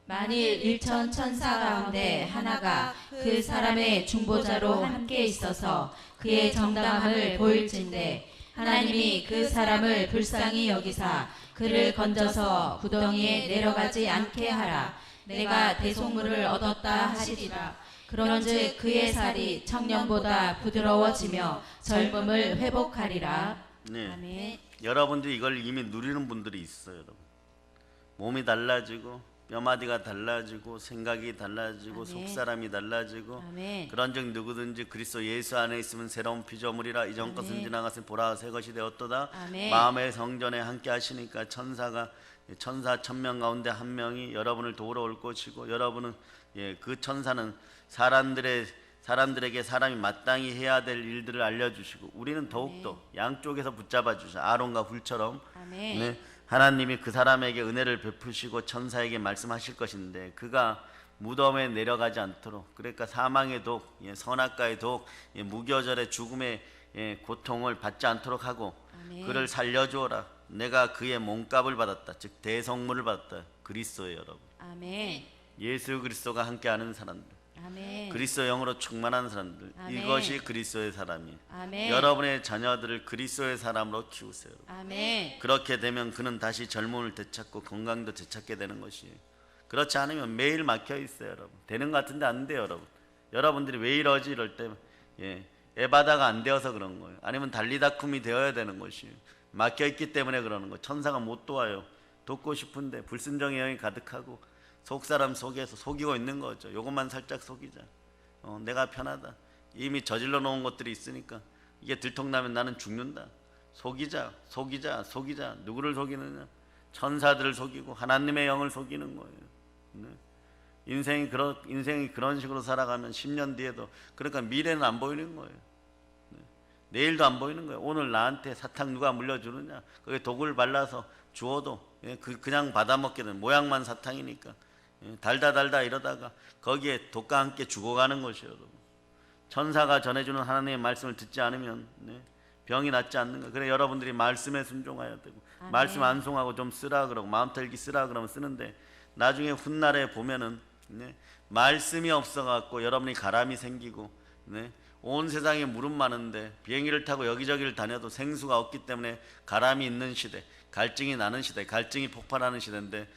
만일 일천 천사 가운데 하나가 그 사람의 중보자로 함께 있어서 그의 정당함을 보일진대 하나님이 그 사람을 불쌍히 여기사 그를 건져서 구덩이에 내려가지 않게 하라. 내가 대속물을 얻었다 하시리라. 그런즉 그의 살이 청년보다 부드러워지며 젊음을 회복하리라. 네. 아멘. 여러분들이 이걸 이미 누리는 분들이 있어요. 여러분. 몸이 달라지고 뼈마디가 달라지고 생각이 달라지고 아멘. 속사람이 달라지고 아멘. 그런즉 누구든지 그리스도 예수 안에 있으면 새로운 피조물이라 이전 것은 아멘. 지나갔으니 보라 새 것이 되었도다. 아멘. 마음의 성전에 함께 하시니까 천사 1000명 가운데 한 명이 여러분을 도우러 올 것이고 여러분은 그 천사는 사람들에게 사람이 마땅히 해야 될 일들을 알려주시고 우리는 더욱더 양쪽에서 붙잡아 주셔 아론과 훌처럼 아멘. 네, 하나님이 그 사람에게 은혜를 베푸시고 천사에게 말씀하실 것인데 그가 무덤에 내려가지 않도록 그러니까 사망의 독, 선악과의 독, 무교절의 죽음의 고통을 받지 않도록 하고 아멘. 그를 살려주어라. 내가 그의 몸값을 받았다. 즉 대성물을 받았다. 그리스도예요, 여러분. 아멘. 예수 그리스도가 함께하는 사람들, 아멘. 그리스도 영으로 충만한 사람들, 아멘. 이것이 그리스도의 사람이에요. 아멘. 여러분의 자녀들을 그리스도의 사람으로 키우세요. 아멘. 그렇게 되면 그는 다시 젊음을 되찾고 건강도 되찾게 되는 것이에요. 그렇지 않으면 매일 막혀 있어요, 여러분. 되는 것 같은데 안 돼요, 여러분. 여러분들이 왜 이러지 이럴 때 에바다가 안 되어서 그런 거예요. 아니면 달리다쿰이 되어야 되는 것이에요. 막혀 있기 때문에 그러는 거예요. 천사가 못 도와요. 돕고 싶은데 불순종의 영이 가득하고 속사람 속에서 속이고 있는 거죠. 이것만 살짝 속이자. 내가 편하다. 이미 저질러 놓은 것들이 있으니까 이게 들통나면 나는 죽는다. 속이자. 누구를 속이느냐? 천사들을 속이고 하나님의 영을 속이는 거예요. 네. 인생이 그런 식으로 살아가면 10년 뒤에도 그러니까 미래는 안 보이는 거예요. 네. 내일도 안 보이는 거예요. 오늘 나한테 사탕 누가 물려주느냐? 거기에 독을 발라서 주어도 그냥 받아먹게 되는 모양만 사탕이니까 달다 이러다가 거기에 독과 함께 죽어가는 것이에요. 여러분. 천사가 전해주는 하나님의 말씀을 듣지 않으면 병이 낫지 않는 거예요. 그래 여러분들이 말씀에 순종해야 되고 아멘. 말씀 안 송하고 좀 쓰라 그러고 마음털기 쓰라 그러면 쓰는데 나중에 훗날에 보면은 말씀이 없어갖고 여러분이 가람이 생기고 온 세상에 물은 많은데 비행기를 타고 여기저기를 다녀도 생수가 없기 때문에 가람이 있는 시대, 갈증이 나는 시대, 갈증이 폭발하는 시대인데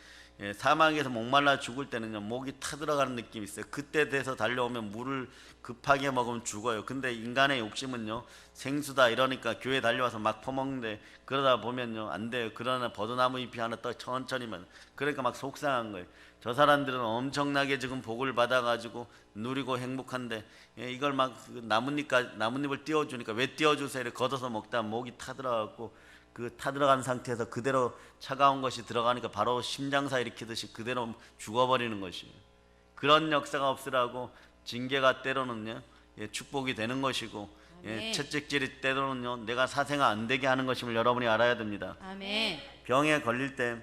사막에서 목말라 죽을 때는요 목이 타들어가는 느낌이 있어요. 그때 돼서 달려오면 물을 급하게 먹으면 죽어요. 근데 인간의 욕심은요 생수다 이러니까 교회 달려와서 막 퍼먹는데 그러다 보면요 안 돼요. 그러나 버드나무 잎이 하나 떠 천천히만 그러니까 막 속상한 거예요. 저 사람들은 엄청나게 지금 복을 받아가지고 누리고 행복한데 이걸 막 나뭇잎을 띄워주니까 왜 띄워주세요? 이렇게 걷어서 먹다 목이 타들어가고 그 타들어간 상태에서 그대로 차가운 것이 들어가니까 바로 심장사 일으키듯이 그대로 죽어버리는 것이에요. 그런 역사가 없으라고 징계가 때로는요 축복이 되는 것이고 채찍질이 때로는요 내가 사생아 안 되게 하는 것임을 여러분이 알아야 됩니다. 아멘. 병에 걸릴 때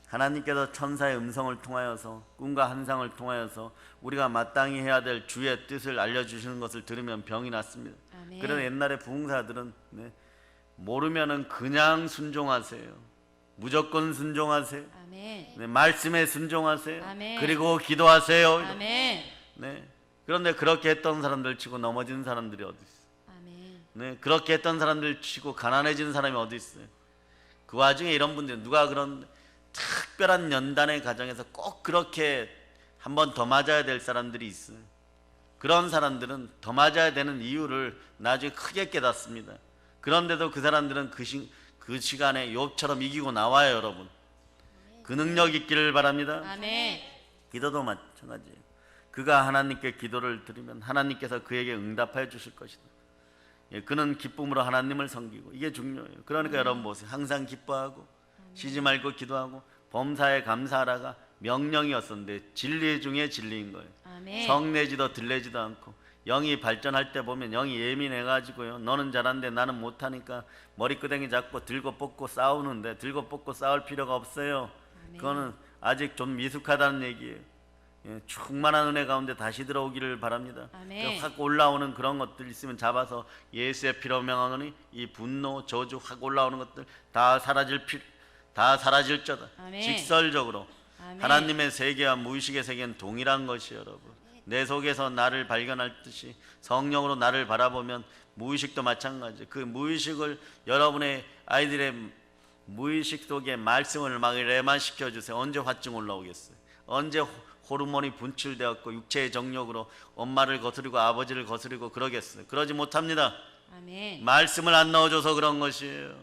하나님께서 천사의 음성을 통하여서 꿈과 환상을 통하여서 우리가 마땅히 해야 될 주의 뜻을 알려주시는 것을 들으면 병이 낫습니다. 아멘. 그래서 옛날에 부흥사들은 모르면은 그냥 순종하세요. 무조건 순종하세요. 아멘. 말씀에 순종하세요. 아멘. 그리고 기도하세요. 아멘. 그런데 그렇게 했던 사람들 치고 넘어진 사람들이 어디 있어요? 아멘. 그렇게 했던 사람들 치고 가난해진 사람이 어디 있어요? 그 와중에 이런 분들 누가 그런 특별한 연단의 가정에서 꼭 그렇게 한 번 더 맞아야 될 사람들이 있어요. 그런 사람들은 더 맞아야 되는 이유를 나중에 크게 깨닫습니다. 그런데도 그 사람들은 그 시간에 욥처럼 이기고 나와요. 여러분 그 능력 있기를 바랍니다. 아멘. 기도도 마찬가지예요. 그가 하나님께 기도를 드리면 하나님께서 그에게 응답해 주실 것이다. 그는 기쁨으로 하나님을 섬기고 이게 중요해요. 그러니까 여러분 보세요. 항상 기뻐하고 쉬지 말고 기도하고 범사에 감사하라가 명령이었었는데 진리 중에 진리인 거예요. 아멘. 성내지도 들레지도 않고 영이 발전할 때 보면 영이 예민해가지고요 너는 잘하는데 나는 못하니까 머리끄댕이 잡고 들고 뽑고 싸우는데 들고 뽑고 싸울 필요가 없어요. 아멘. 그거는 아직 좀 미숙하다는 얘기예요. 충만한 은혜 가운데 다시 들어오기를 바랍니다. 아멘. 확 올라오는 그런 것들 있으면 잡아서 예수의 피로 명하노니 이 분노 저주 확 올라오는 것들 다 사라질저다. 아멘. 직설적으로 아멘. 하나님의 세계와 무의식의 세계는 동일한 것이에요. 여러분 내 속에서 나를 발견할 듯이 성령으로 나를 바라보면 무의식도 마찬가지예요. 그 무의식을 여러분의 아이들의 무의식 속에 말씀을 막 레만시켜 주세요. 언제 화증 올라오겠어요? 언제 호르몬이 분출되었고 육체의 정욕으로 엄마를 거스르고 아버지를 거스르고 그러겠어요? 그러지 못합니다. 아멘. 말씀을 안 넣어줘서 그런 것이에요.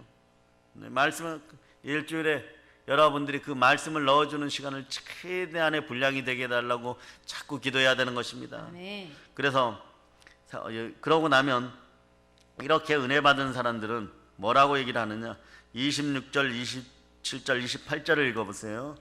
말씀을 일주일에 여러분들이 그 말씀을 넣어주는 시간을 최대한의 분량이 되게 해달라고 자꾸 기도해야 되는 것입니다. 아멘. 그래서 그러고 나면 이렇게 은혜 받은 사람들은 뭐라고 얘기를 하느냐 26절 27절 28절을 읽어보세요.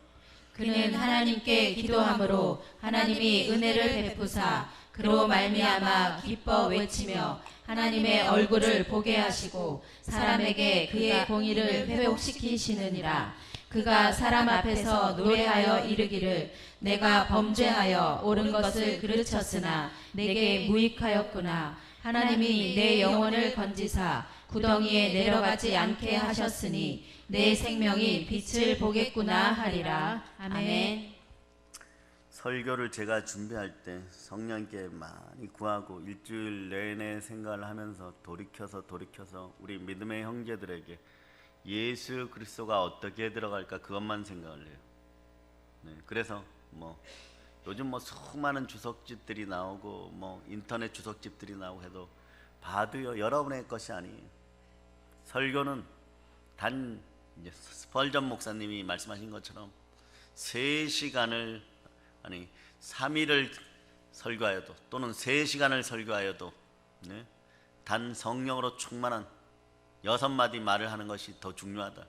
그는 하나님께 기도함으로 하나님이 은혜를 베푸사 그로 말미암아 기뻐 외치며 하나님의 얼굴을 보게 하시고 사람에게 그의 공의를 회복시키시느니라. 그가 사람 앞에서 노래하여 이르기를 내가 범죄하여 옳은 것을 그르쳤으나 내게 무익하였구나. 하나님이 내 영혼을 건지사 구덩이에 내려가지 않게 하셨으니 내 생명이 빛을 보겠구나 하리라. 아멘. 설교를 제가 준비할 때 성령께 많이 구하고 일주일 내내 생각을 하면서 돌이켜서 우리 믿음의 형제들에게 예수 그리스도가 어떻게 들어갈까 그것만 생각을 해요. 그래서 요즘 수많은 주석집들이 나오고 인터넷 주석집들이 나오고 해도 봐도요 여러분의 것이 아니에요. 설교는 단 이제 스펄전 목사님이 말씀하신 것처럼 3시간을 아니 3일을 설교하여도 또는 3시간을 설교하여도 단 성령으로 충만한 6마디 말을 하는 것이 더 중요하다.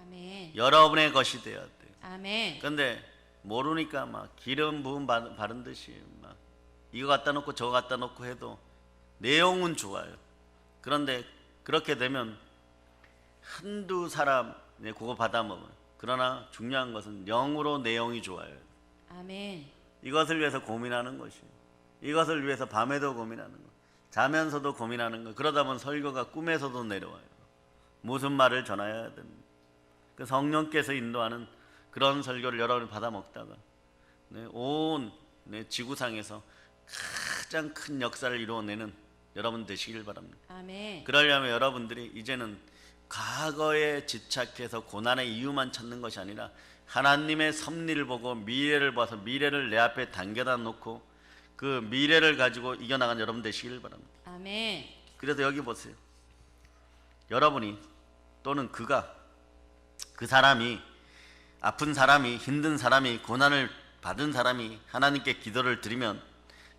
아멘. 여러분의 것이 되어야 돼요. 아멘. 근데 모르니까 막 기름 부음 바른 듯이 막 이거 갖다 놓고 저거 갖다 놓고 해도 내용은 좋아요. 그런데 그렇게 되면 한두 사람 그거 받아먹어요. 그러나 중요한 것은 영으로 내용이 좋아요. 아멘. 이것을 위해서 고민하는 것이, 이것을 위해서 밤에도 고민하는 것, 자면서도 고민하는 것. 그러다 보면 설교가 꿈에서도 내려와요. 무슨 말을 전해야 됩니다. 그 성령께서 인도하는 그런 설교를 여러분이 받아 먹다가 온 지구상에서 가장 큰 역사를 이루어내는 여러분 되시길 바랍니다. 아멘. 그러려면 여러분들이 이제는 과거에 집착해서 고난의 이유만 찾는 것이 아니라 하나님의 섭리를 보고 미래를 봐서 미래를 내 앞에 당겨다 놓고 그 미래를 가지고 이겨나간 여러분 되시길 바랍니다. 아멘. 그래서 여기 보세요. 여러분이 또는 그가, 그 사람이, 아픈 사람이, 힘든 사람이, 고난을 받은 사람이 하나님께 기도를 드리면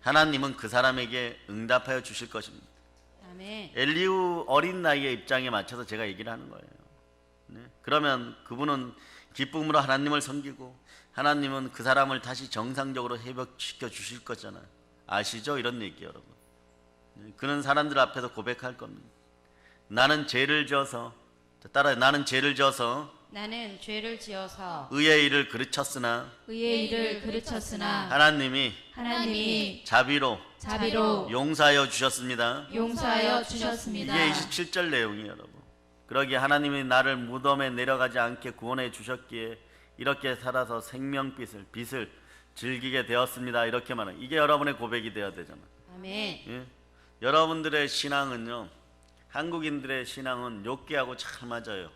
하나님은 그 사람에게 응답하여 주실 것입니다. 아멘. 엘리후 어린 나이의 입장에 맞춰서 제가 얘기를 하는 거예요. 그러면 그분은 기쁨으로 하나님을 섬기고 하나님은 그 사람을 다시 정상적으로 회복시켜 주실 거잖아요. 아시죠? 이런 얘기예요, 여러분. 그는 사람들 앞에서 고백할 겁니다. 나는 죄를 지어서, 따라해, 나는 죄를 지어서 나는 죄를 지어서 의의 일을 그르쳤으나 의의 일을 그르쳤으나 하나님이 자비로 용서하여 주셨습니다. 용서하여 주셨습니다. 이게 27절 내용이에요, 여러분. 그러기에 하나님이 나를 무덤에 내려가지 않게 구원해 주셨기에 이렇게 살아서 빛을 즐기게 되었습니다. 이렇게 말해요. 이게 여러분의 고백이 되어야 되잖아요. 아멘. 예? 여러분들의 신앙은요, 한국인들의 신앙은 욥기하고 잘 맞아요.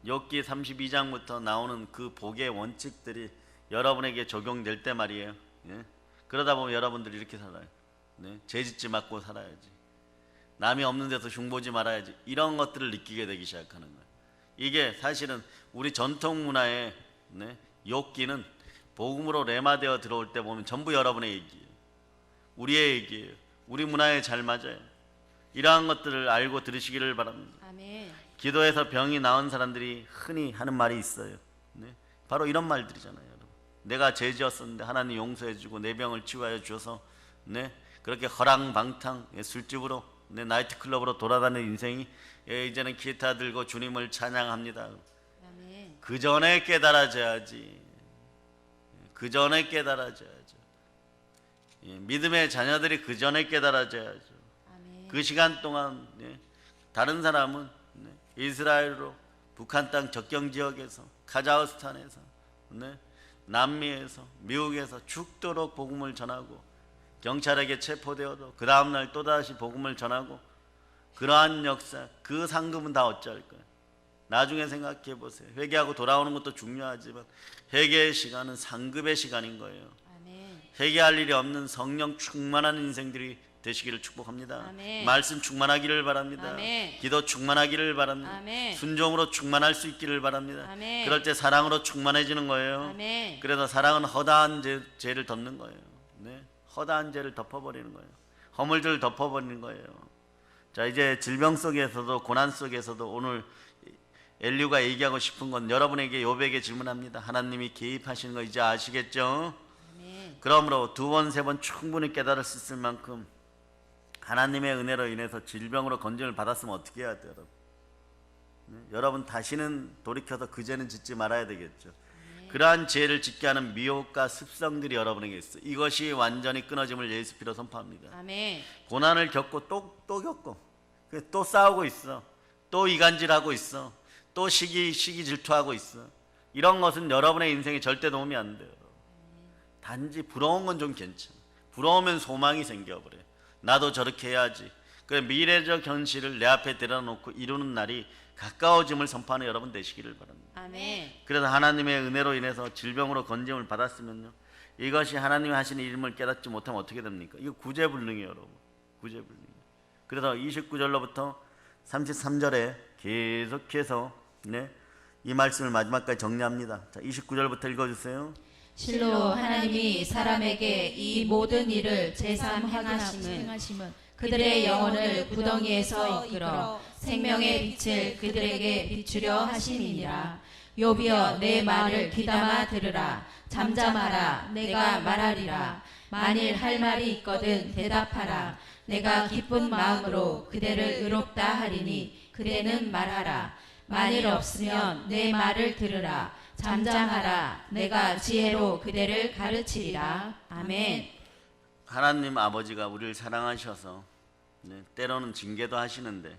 욥기 32장부터 나오는 그 복의 원칙들이 여러분에게 적용될 때 말이에요. 예? 그러다 보면 여러분들이 이렇게 살아요. 죄 짓지 말고 살아야지. 남이 없는 데서 흉보지 말아야지. 이런 것들을 느끼게 되기 시작하는 거예요. 이게 사실은 우리 전통 문화의 욥기는 복음으로 레마되어 들어올 때 보면 전부 여러분의 얘기예요. 우리의 얘기예요. 우리 문화에 잘 맞아요. 이러한 것들을 알고 들으시기를 바랍니다. 아멘. 기도해서 병이 나은 사람들이 흔히 하는 말이 있어요. 바로 이런 말들이잖아요, 여러분. 내가 죄 지었었는데 하나님 용서해주고 내 병을 치유하여 주셔서 그렇게 허랑방탕 술집으로 나이트클럽으로 돌아다니는 인생이 이제는 기타 들고 주님을 찬양합니다. 아멘. 그 전에 깨달아져야지. 그 전에 깨달아져야죠. 믿음의 자녀들이 그 전에 깨달아져야죠. 아멘. 그 시간 동안 다른 사람은 이스라엘로 북한 땅 적경 지역에서 카자흐스탄에서 남미에서 미국에서 죽도록 복음을 전하고 경찰에게 체포되어도 그 다음날 또다시 복음을 전하고 그러한 역사, 그 상급은 다 어찌할 거예요? 나중에 생각해 보세요. 회개하고 돌아오는 것도 중요하지만 회개의 시간은 상급의 시간인 거예요. 아멘. 회개할 일이 없는 성령 충만한 인생들이 되시기를 축복합니다. 아멘. 말씀 충만하기를 바랍니다. 아멘. 기도 충만하기를 바랍니다. 아멘. 순종으로 충만할 수 있기를 바랍니다. 아멘. 그럴 때 사랑으로 충만해지는 거예요. 아멘. 그래서 사랑은 허다한 죄를 덮는 거예요. 허다한 죄를 덮어버리는 거예요. 허물들을 덮어버리는 거예요. 자, 이제 질병 속에서도 고난 속에서도 오늘 엘리후가 얘기하고 싶은 건 여러분에게 욥에게 질문합니다. 하나님이 개입하시는 거 이제 아시겠죠? 아멘. 그러므로 2번, 3번 충분히 깨달을 수 있을 만큼 하나님의 은혜로 인해서 질병으로 건짐을 받았으면 어떻게 해야 돼요, 여러분? 여러분 다시는 돌이켜서 그 죄는 짓지 말아야 되겠죠. 그러한 죄를 짓게 하는 미혹과 습성들이 여러분에게 있어요. 이것이 완전히 끊어짐을 예수 피로 선포합니다. 아멘. 고난을 겪고 또 겪고 또 싸우고 있어. 또 이간질하고 있어. 또 시기 질투하고 있어. 이런 것은 여러분의 인생에 절대 도움이 안 돼요. 단지 부러운 건 좀 괜찮아. 부러우면 소망이 생겨버려요. 나도 저렇게 해야지. 그래, 미래적 현실을 내 앞에 데려놓고 이루는 날이 가까워짐을 선포하는 여러분 되시기를 바랍니다. 아멘. 그래서 하나님의 은혜로 인해서 질병으로 건짐을 받았으면요, 이것이 하나님이 하시는 일임을 깨닫지 못하면 어떻게 됩니까? 이거 구제불능이에요, 여러분. 구제불능. 그래서 29절로부터 33절에 계속해서 이 말씀을 마지막까지 정리합니다. 자, 29절부터 읽어주세요. 실로 하나님이 사람에게 이 모든 일을 제삼 행하심은 그들의 영혼을 구덩이에서 이끌어 생명의 빛을 그들에게 비추려 하심이니라. 욥이여, 내 말을 귀담아 들으라. 잠잠하라. 내가 말하리라. 만일 할 말이 있거든 대답하라. 내가 기쁜 마음으로 그대를 의롭다 하리니 그대는 말하라. 만일 없으면 내 말을 들으라. 잠잠하라. 내가 지혜로 그대를 가르치리라. 아멘. 하나님 아버지가 우리를 사랑하셔서 때로는 징계도 하시는데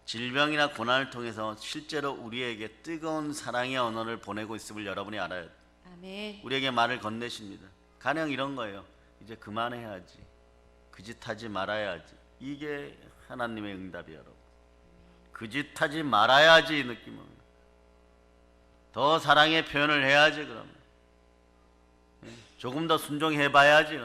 질병이나 고난을 통해서 실제로 우리에게 뜨거운 사랑의 언어를 보내고 있음을 여러분이 알아야 돼요. 아멘. 우리에게 말을 건네십니다. 가령 이런 거예요. 이제 그만해야지. 그 짓 하지 말아야지. 이게 하나님의 응답이에요, 여러분. 그 짓 하지 말아야지 느낌은. 더 사랑의 표현을 해야지 그러면. 조금 더 순종해봐야지.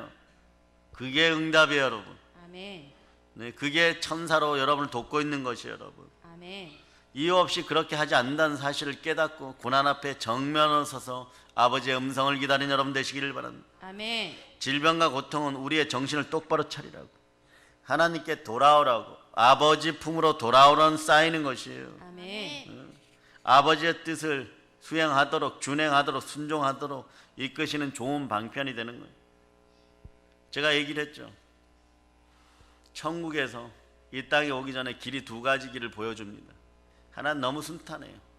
그게 응답이에요, 여러분. 아멘. 네, 그게 천사로 여러분을 돕고 있는 것이에요, 여러분. 아멘. 이유 없이 그렇게 하지 않는다는 사실을 깨닫고 고난 앞에 정면으로 서서 아버지의 음성을 기다리는 여러분 되시기를 바랍니다. 아멘. 질병과 고통은 우리의 정신을 똑바로 차리라고, 하나님께 돌아오라고, 아버지 품으로 돌아오라는 쌓이는 것이에요. 아멘. 아버지의 뜻을 수행하도록, 준행하도록, 순종하도록 이끄시는 좋은 방편이 되는 거예요. 제가 얘기를 했죠. 천국에서 이 땅에 오기 전에 길이 두 가지 길을 보여줍니다. 하나는 너무 순탄해요.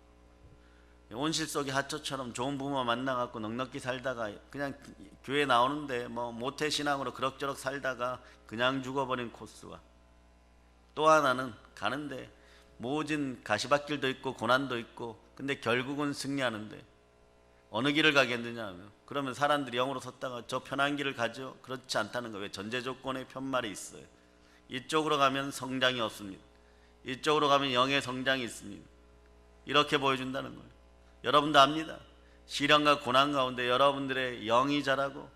온실 속의 하초처럼 좋은 부모 만나갖고 넉넉히 살다가 그냥 교회 나오는데 뭐 모태신앙으로 그럭저럭 살다가 그냥 죽어버린 코스와, 또 하나는 가는데 모진 가시밭길도 있고 고난도 있고 근데 결국은 승리하는데 어느 길을 가겠느냐 하면, 그러면 사람들이 영으로 섰다가 저 편한 길을 가죠. 그렇지 않다는 거예요. 전제 조건의 편말이 있어요. 이쪽으로 가면 성장이 없습니다. 이쪽으로 가면 영의 성장이 있습니다. 이렇게 보여준다는 거예요. 여러분도 압니다. 시련과 고난 가운데 여러분들의 영이 자라고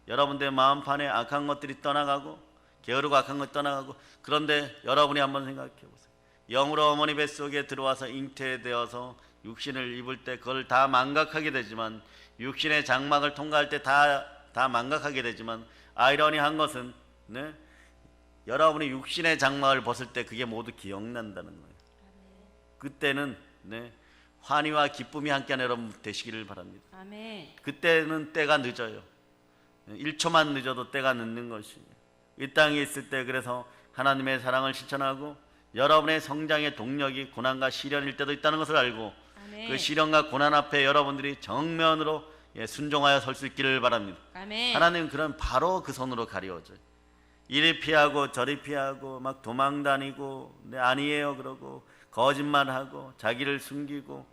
여러분들의 마음판에 악한 것들이 떠나가고 게으르고 악한 것이 떠나가고, 그런데 여러분이 한번 생각해 보세요. 영으로 어머니 뱃속에 들어와서 잉태되어서 육신을 입을 때 그걸 다 망각하게 되지만, 육신의 장막을 통과할 때 다 망각하게 되지만, 아이러니한 것은 여러분이 육신의 장막을 벗을 때 그게 모두 기억난다는 거예요. 그때는 환희와 기쁨이 함께하는 여러분 되시기를 바랍니다. 아멘. 그때는 때가 늦어요. 1초만 늦어도 때가 늦는 것이에요. 이 땅에 있을 때 그래서 하나님의 사랑을 실천하고 여러분의 성장의 동력이 고난과 시련일 때도 있다는 것을 알고, 아멘. 그 시련과 고난 앞에 여러분들이 정면으로 순종하여 설 수 있기를 바랍니다. 아멘. 하나님은 그런 바로 그 손으로 가려워져요. 이리 피하고 저리 피하고 막 도망다니고 아니에요 그러고 거짓말하고 자기를 숨기고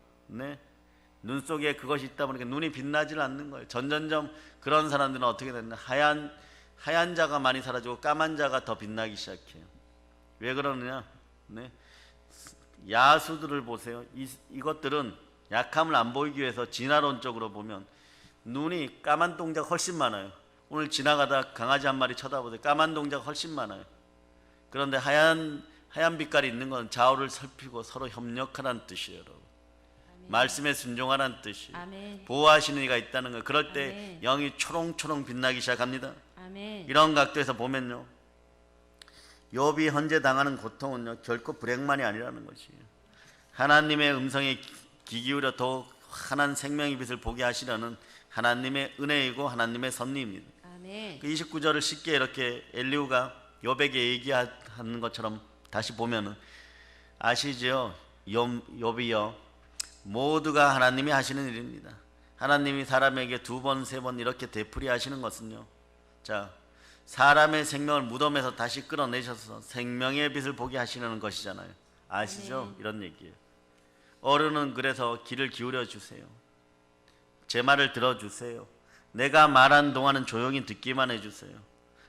눈 속에 그것이 있다 보니까 눈이 빛나질 않는 거예요. 점점점 그런 사람들은 어떻게 됐나, 하얀 자가 많이 사라지고 까만 자가 더 빛나기 시작해요. 왜 그러느냐? 야수들을 보세요. 이것들은 약함을 안 보이기 위해서 진화론적으로 보면 눈이 까만 동자가 훨씬 많아요. 오늘 지나가다 강아지 한 마리 쳐다보세요. 까만 동자가 훨씬 많아요. 그런데 하얀 빛깔이 있는 건 좌우를 살피고 서로 협력하라는 뜻이에요, 여러분. 아멘. 말씀에 순종하라는 뜻이에요. 아멘. 보호하시는 이가 있다는 거예요. 그럴 때 아멘. 영이 초롱초롱 빛나기 시작합니다. 아멘. 이런 각도에서 보면요, 욥이 현재 당하는 고통은요 결코 불행만이 아니라는 것이에요. 하나님의 음성에 귀 기울여 더욱 환한 생명의 빛을 보게 하시려는 하나님의 은혜이고 하나님의 섭리입니다. 아멘. 그 29절을 쉽게 이렇게 엘리후가 욥에게 얘기하는 것처럼 다시 보면은 아시죠? 욥이요, 모두가 하나님이 하시는 일입니다. 하나님이 사람에게 두 번, 세 번 이렇게 되풀이 하시는 것은요, 자, 사람의 생명을 무덤에서 다시 끌어내셔서 생명의 빛을 보게 하시는 것이잖아요. 아시죠? 이런 얘기예요. 어른은 그래서 귀를 기울여 주세요. 제 말을 들어주세요. 내가 말한 동안은 조용히 듣기만 해주세요.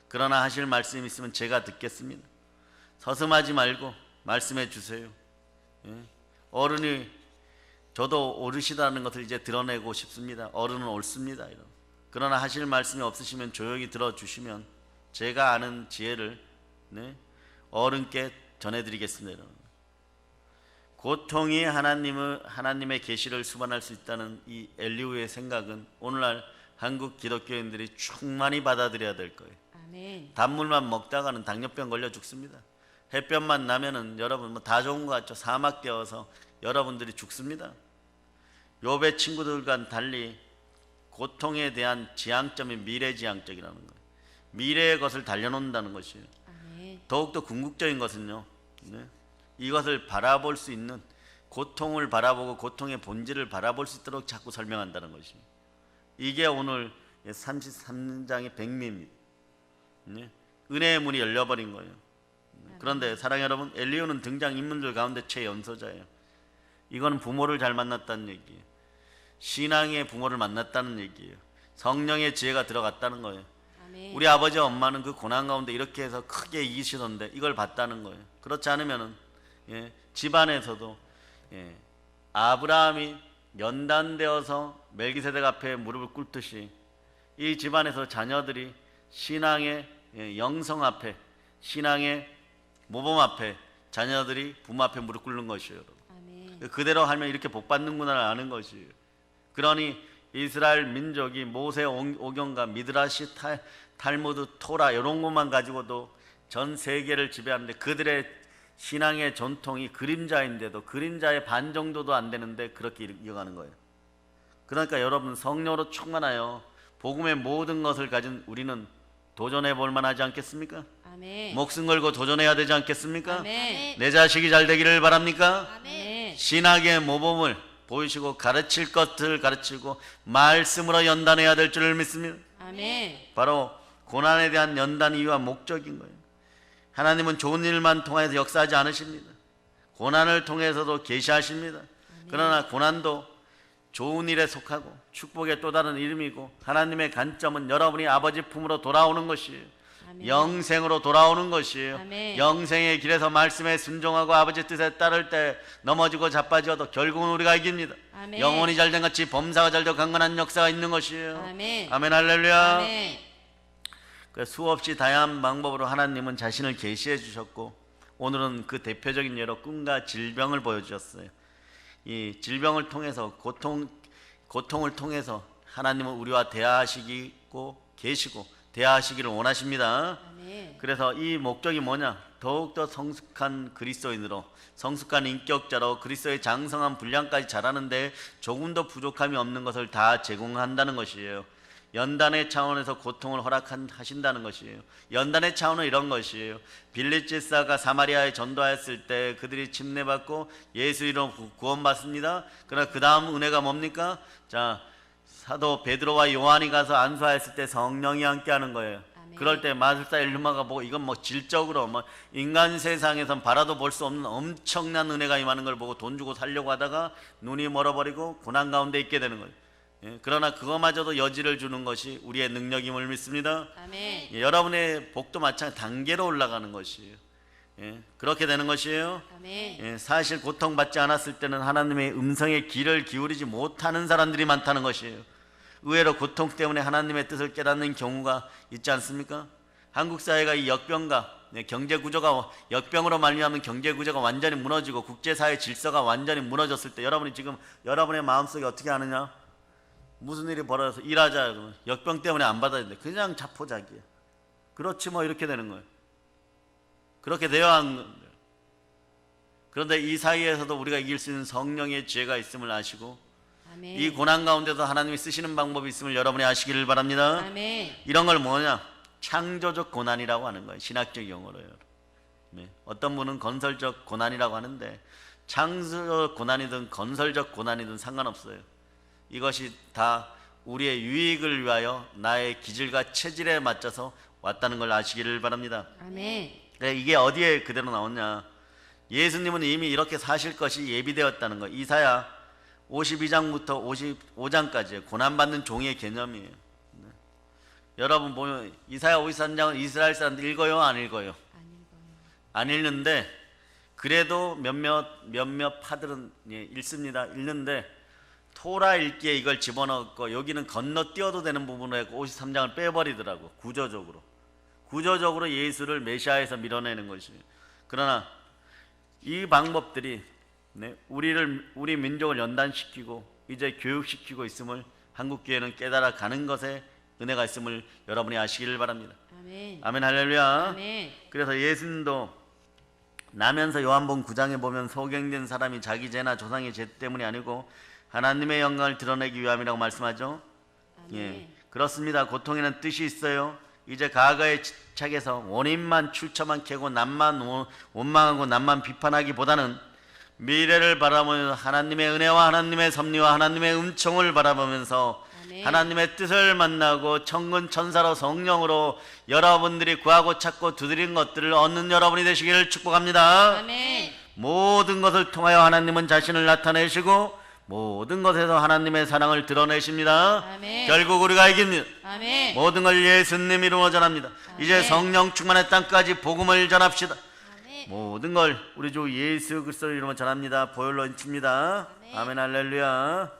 그러나 하실 말씀이 있으면 제가 듣겠습니다. 서슴하지 말고 말씀해 주세요. 어른이, 저도 어르시다는 것을 이제 드러내고 싶습니다. 어른은 옳습니다. 그러나 하실 말씀이 없으시면 조용히 들어주시면 제가 아는 지혜를 어른께 전해드리겠습니다. 고통이 하나님의 계시를 수반할 수 있다는 이 엘리후의 생각은 오늘날 한국 기독교인들이 충만히 받아들여야 될 거예요. 아멘. 단물만 먹다가는 당뇨병 걸려 죽습니다. 햇볕만 나면은 여러분 뭐 다 좋은 것 같죠? 사막 되어서 여러분들이 죽습니다. 욥의 친구들과는 달리 고통에 대한 지향점이 미래지향적이라는 거예요. 미래의 것을 달려놓는다는 것이에요. 아멘. 더욱더 궁극적인 것은요, 이것을 바라볼 수 있는 고통을 바라보고 고통의 본질을 바라볼 수 있도록 자꾸 설명한다는 것입니다. 이게 오늘 33장의 백미입니다. 은혜의 문이 열려버린 거예요. 그런데 사랑하는 여러분, 엘리후는 등장인물들 가운데 최연소자예요. 이건 부모를 잘 만났다는 얘기예요. 신앙의 부모를 만났다는 얘기예요. 성령의 지혜가 들어갔다는 거예요. 아멘. 우리 아버지와 엄마는 그 고난 가운데 이렇게 해서 크게 이기시던데 이걸 봤다는 거예요. 그렇지 않으면은 집안에서도 아브라함이 연단되어서 멜기세덱 앞에 무릎을 꿇듯이 이 집안에서 자녀들이 신앙의 영성 앞에, 신앙의 모범 앞에 자녀들이 부모 앞에 무릎 꿇는 것이에요. 아멘. 그대로 하면 이렇게 복 받는구나를 아는 것이에요. 그러니 이스라엘 민족이 모세 오경과 미드라시 탈무드 토라 이런 것만 가지고도 전 세계를 지배하는데 그들의 신앙의 전통이 그림자인데도 그림자의 반 정도도 안 되는데 그렇게 이어가는 거예요. 그러니까 여러분, 성령으로 충만하여 복음의 모든 것을 가진 우리는 도전해 볼 만하지 않겠습니까? 아멘. 목숨 걸고 도전해야 되지 않겠습니까? 아멘. 내 자식이 잘 되기를 바랍니까? 아멘. 신학의 모범을 보이시고 가르칠 것을 가르치고 말씀으로 연단해야 될 줄을 믿습니다. 아멘. 바로 고난에 대한 연단 이유와 목적인 거예요. 하나님은 좋은 일만 통해서 역사하지 않으십니다. 고난을 통해서도 계시하십니다. 그러나 고난도 좋은 일에 속하고 축복의 또 다른 이름이고 하나님의 관점은 여러분이 아버지 품으로 돌아오는 것이에요. 아멘. 영생으로 돌아오는 것이에요. 아멘. 영생의 길에서 말씀에 순종하고 아버지 뜻에 따를 때 넘어지고 자빠져도 결국은 우리가 이깁니다. 아멘. 영혼이 잘된 같이 범사가 잘되고 강건한 역사가 있는 것이에요. 아멘. 아멘 할렐루야. 아멘. 수없이 다양한 방법으로 하나님은 자신을 계시해 주셨고 오늘은 그 대표적인 예로 꿈과 질병을 보여주셨어요. 이 질병을 통해서 고통을 통해서 하나님은 우리와 대화하시고 계시고 대화하시기를 원하십니다. 아멘. 그래서 이 목적이 뭐냐? 더욱더 성숙한 그리스도인으로 성숙한 인격자로 그리스도의 장성한 분량까지 자라는데 조금 더 부족함이 없는 것을 다 제공한다는 것이에요. 연단의 차원에서 고통을 허락하신다는 것이에요. 연단의 차원은 이런 것이에요. 빌립지사가 사마리아에 전도하였을 때 그들이 침례받고 예수 이름으로 구원받습니다. 그러나 그 다음 은혜가 뭡니까? 자, 사도 베드로와 요한이 가서 안수하였을 때 성령이 함께하는 거예요. 아멘. 그럴 때 마술사 엘루마가 보고 이건 뭐 질적으로 뭐 인간 세상에선 바라도 볼 수 없는 엄청난 은혜가 임하는 걸 보고 돈 주고 살려고 하다가 눈이 멀어버리고 고난 가운데 있게 되는 거예요. 그러나 그거마저도 여지를 주는 것이 우리의 능력임을 믿습니다. 아멘. 여러분의 복도 마찬가지 단계로 올라가는 것이에요. 그렇게 되는 것이에요. 아멘. 사실 고통받지 않았을 때는 하나님의 음성에 귀를 기울이지 못하는 사람들이 많다는 것이에요. 의외로 고통 때문에 하나님의 뜻을 깨닫는 경우가 있지 않습니까? 한국 사회가 이 역병과 경제 구조가 역병으로 말미암은 경제 구조가 완전히 무너지고 국제사회 질서가 완전히 무너졌을 때 여러분이 지금 여러분의 마음속에 어떻게 하느냐? 무슨 일이 벌어져서 일하자 그러면 역병 때문에 안 받아야 돼. 그냥 자포자기야. 그렇지 뭐 이렇게 되는 거예요. 그렇게 되어야 하는 거예요. 그런데 이 사이에서도 우리가 이길 수 있는 성령의 지혜가 있음을 아시고 아멘. 이 고난 가운데도 하나님이 쓰시는 방법이 있음을 여러분이 아시기를 바랍니다. 아멘. 이런 걸 뭐냐? 창조적 고난이라고 하는 거예요. 신학적 용어로요. 어떤 분은 건설적 고난이라고 하는데 창조적 고난이든 건설적 고난이든 상관없어요. 이것이 다 우리의 유익을 위하여 나의 기질과 체질에 맞춰서 왔다는 걸 아시기를 바랍니다. 아멘. 이게 어디에 그대로 나오냐? 예수님은 이미 이렇게 사실 것이 예비되었다는 거. 이사야 52장부터 55장까지 고난받는 종의 개념이에요. 여러분 보면 이사야 53장은 이스라엘 사람들 읽어요? 안 읽어요? 안 읽는데 그래도 몇몇 파들은 읽습니다. 읽는데 토라 읽기에 이걸 집어넣고 여기는 건너뛰어도 되는 부분을 했고 53장을 빼버리더라고. 구조적으로 예수를 메시아에서 밀어내는 것이에요. 그러나 이 방법들이 우리 민족을 연단시키고 이제 교육시키고 있음을 한국교회는 깨달아가는 것에 은혜가 있음을 여러분이 아시기를 바랍니다. 아멘. 아멘 할렐루야. 아멘. 그래서 예수님도 나면서 요한복음 9장에 보면 소경된 사람이 자기 죄나 조상의 죄 때문이 아니고 하나님의 영광을 드러내기 위함이라고 말씀하죠. 아멘. 그렇습니다. 고통에는 뜻이 있어요. 이제 과거의 집착에서 원인만 출처만 캐고 남만 원망하고 남만 비판하기보다는 미래를 바라보면서 하나님의 은혜와 하나님의 섭리와 하나님의 은총을 바라보면서 아멘. 하나님의 뜻을 만나고 천군 천사로 성령으로 여러분들이 구하고 찾고 두드린 것들을 얻는 여러분이 되시기를 축복합니다. 아멘. 모든 것을 통하여 하나님은 자신을 나타내시고 모든 것에서 하나님의 사랑을 드러내십니다. 아멘. 결국 우리가 이깁니다. 아멘. 모든 걸 예수님 이름으로 전합니다. 이제 아멘. 성령 충만의 땅까지 복음을 전합시다. 아멘. 모든 걸 우리 주 예수 그리스도 이름으로 전합니다. 보혈로 인칩니다. 아멘 할렐루야.